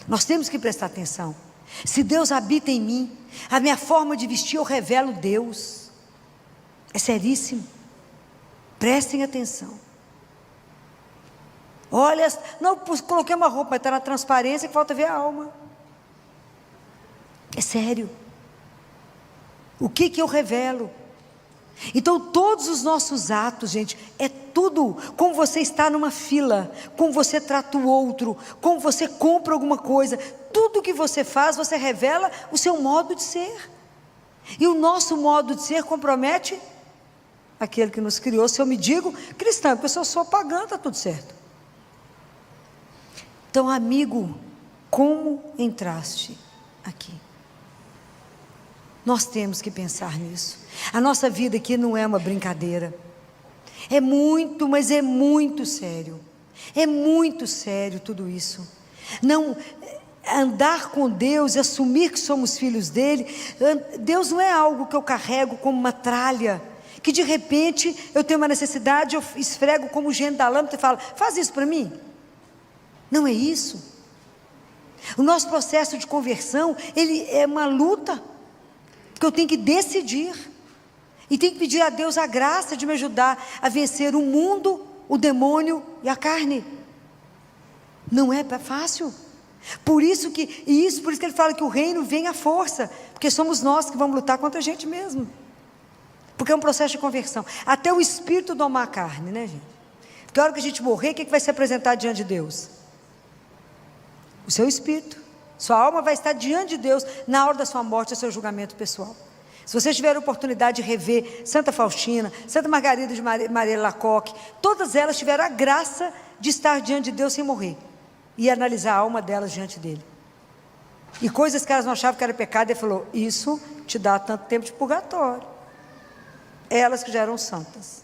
Nós temos que prestar atenção. Se Deus habita em mim, a minha forma de vestir eu revelo Deus. É seríssimo. Prestem atenção. Olha, não coloquei uma roupa, mas está na transparência que falta ver a alma. É sério. O que eu revelo? Então todos os nossos atos, gente, é tudo. Como você está numa fila, como você trata o outro, como você compra alguma coisa, tudo que você faz, você revela o seu modo de ser. E o nosso modo de ser compromete aquele que nos criou. Se eu me digo cristã, porque se eu sou pagã, está tudo certo. Então, amigo, como entraste aqui? Nós temos que pensar nisso. A nossa vida aqui não é uma brincadeira. É muito, mas é muito sério. É muito sério tudo isso. Não andar com Deus e assumir que somos filhos dele. Deus não é algo que eu carrego como uma tralha, que de repente eu tenho uma necessidade, eu esfrego como o gênio da lâmpada e falo, faz isso para mim. Não é isso. O nosso processo de conversão, ele é uma luta, porque eu tenho que decidir, e tenho que pedir a Deus a graça de me ajudar a vencer o mundo, o demônio e a carne. Não é fácil. Por isso que ele fala que o reino vem à força, porque somos nós que vamos lutar contra a gente mesmo, porque é um processo de conversão, até o espírito domar a carne, né, gente? Porque a hora que a gente morrer, o que vai se apresentar diante de Deus? O seu espírito. Sua alma vai estar diante de Deus na hora da sua morte, o seu julgamento pessoal. Se vocês tiverem a oportunidade de rever Santa Faustina, Santa Margarida de Maria Lacoque, todas elas tiveram a graça de estar diante de Deus sem morrer, e analisar a alma delas diante dele, e coisas que elas não achavam que era pecado, ele falou, isso te dá tanto tempo de purgatório. Elas que já eram santas.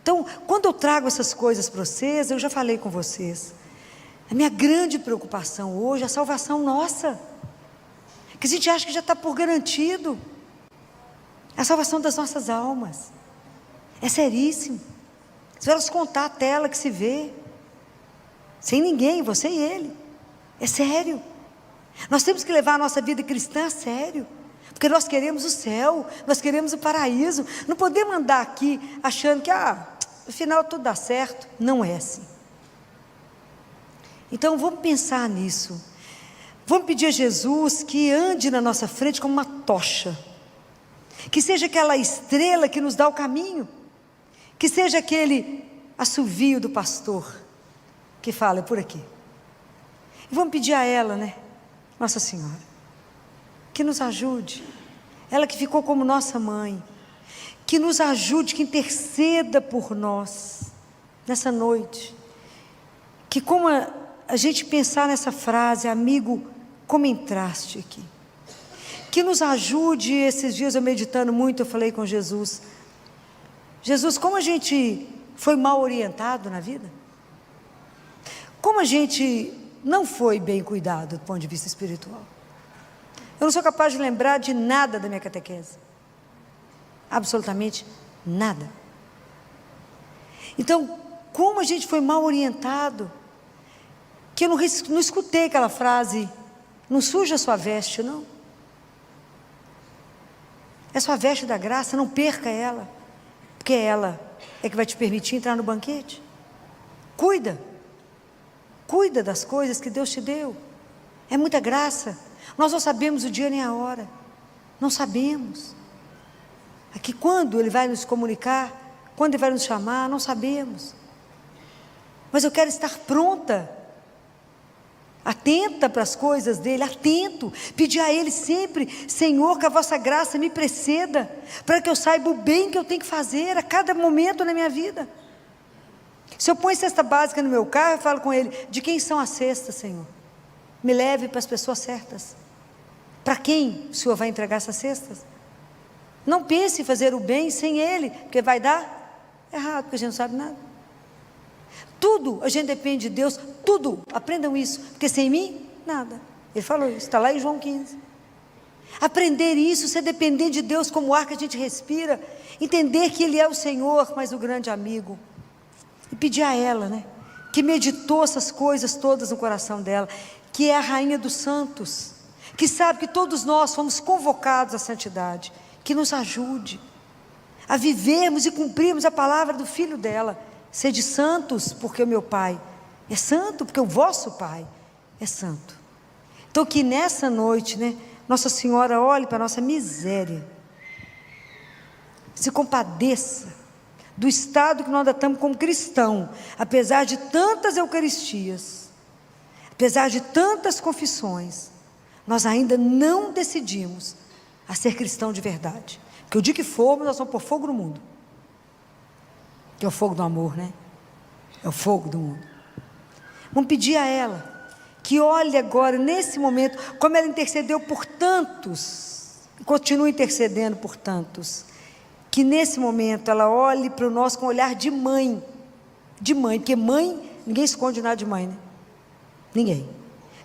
Então, quando eu trago essas coisas para vocês, eu já falei com vocês, a minha grande preocupação hoje é a salvação nossa, que a gente acha que já está por garantido. A salvação das nossas almas é seríssimo. Se elas contar a tela que se vê, sem ninguém, você e ele, é sério. Nós temos que levar a nossa vida cristã a sério, porque nós queremos o céu, nós queremos o paraíso. Não podemos andar aqui achando que no final tudo dá certo. Não é assim. Então vamos pensar nisso. Vamos pedir a Jesus que ande na nossa frente como uma tocha, que seja aquela estrela que nos dá o caminho, que seja aquele assovio do pastor que fala, é por aqui. E vamos pedir a ela, né, Nossa Senhora, que nos ajude, ela que ficou como nossa mãe, que nos ajude, que interceda por nós nessa noite, que como a gente pensar nessa frase, amigo, como entraste aqui, que nos ajude. Esses dias eu meditando muito, eu falei com Jesus, como a gente foi mal orientado na vida, como a gente não foi bem cuidado do ponto de vista espiritual. Eu não sou capaz de lembrar de nada da minha catequese, absolutamente nada. Então, como a gente foi mal orientado, que eu não escutei aquela frase, não suja a sua veste, não. É sua veste da graça, não perca ela, porque ela é que vai te permitir entrar no banquete. Cuida das coisas que Deus te deu, é muita graça. Nós não sabemos o dia nem a hora, não sabemos, aqui quando Ele vai nos comunicar, quando Ele vai nos chamar, não sabemos, mas eu quero estar pronta, atenta para as coisas dEle, atento, pedir a Ele sempre, Senhor, que a vossa graça me preceda, para que eu saiba o bem que eu tenho que fazer a cada momento na minha vida. Se eu ponho cesta básica no meu carro, eu falo com ele: de quem são as cestas, Senhor? Me leve para as pessoas certas. Para quem o Senhor vai entregar essas cestas? Não pense em fazer o bem sem Ele, porque vai dar errado, porque a gente não sabe nada. Tudo a gente depende de Deus, tudo, aprendam isso, porque sem mim, nada. Ele falou isso, está lá em João 15. Aprender isso, você depender de Deus como o ar que a gente respira, entender que Ele é o Senhor, mas o grande amigo, e pedir a ela, né, que meditou essas coisas todas no coração dela, que é a rainha dos santos, que sabe que todos nós fomos convocados à santidade, que nos ajude a vivermos e cumprirmos a palavra do Filho dela: sede santos, porque o meu Pai é santo, porque o vosso Pai é santo. Então que nessa noite, né, Nossa Senhora olhe para a nossa miséria, se compadeça do estado que nós ainda estamos como cristão, apesar de tantas eucaristias, apesar de tantas confissões, nós ainda não decidimos a ser cristão de verdade, porque o dia que formos, nós vamos pôr fogo no mundo, que é o fogo do amor, né? É o fogo do mundo. Vamos pedir a ela que olhe agora, nesse momento, como ela intercedeu por tantos, e continua intercedendo por tantos, que nesse momento ela olhe para nós com um olhar de mãe, porque mãe, ninguém esconde nada de mãe, né? Ninguém.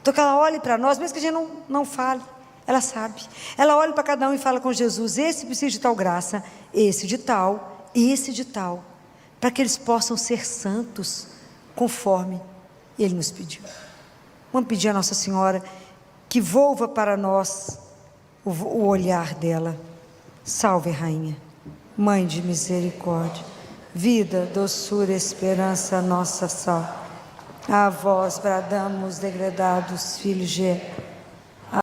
Então que ela olhe para nós, mesmo que a gente não fale, ela sabe. Ela olha para cada um e fala com Jesus: esse precisa de tal graça, esse de tal, para que eles possam ser santos, conforme Ele nos pediu. Vamos pedir a Nossa Senhora que volva para nós o olhar dela. Salve, Rainha, Mãe de misericórdia, vida, doçura, esperança, nossa salve. A vós bradamos, degredados filhos de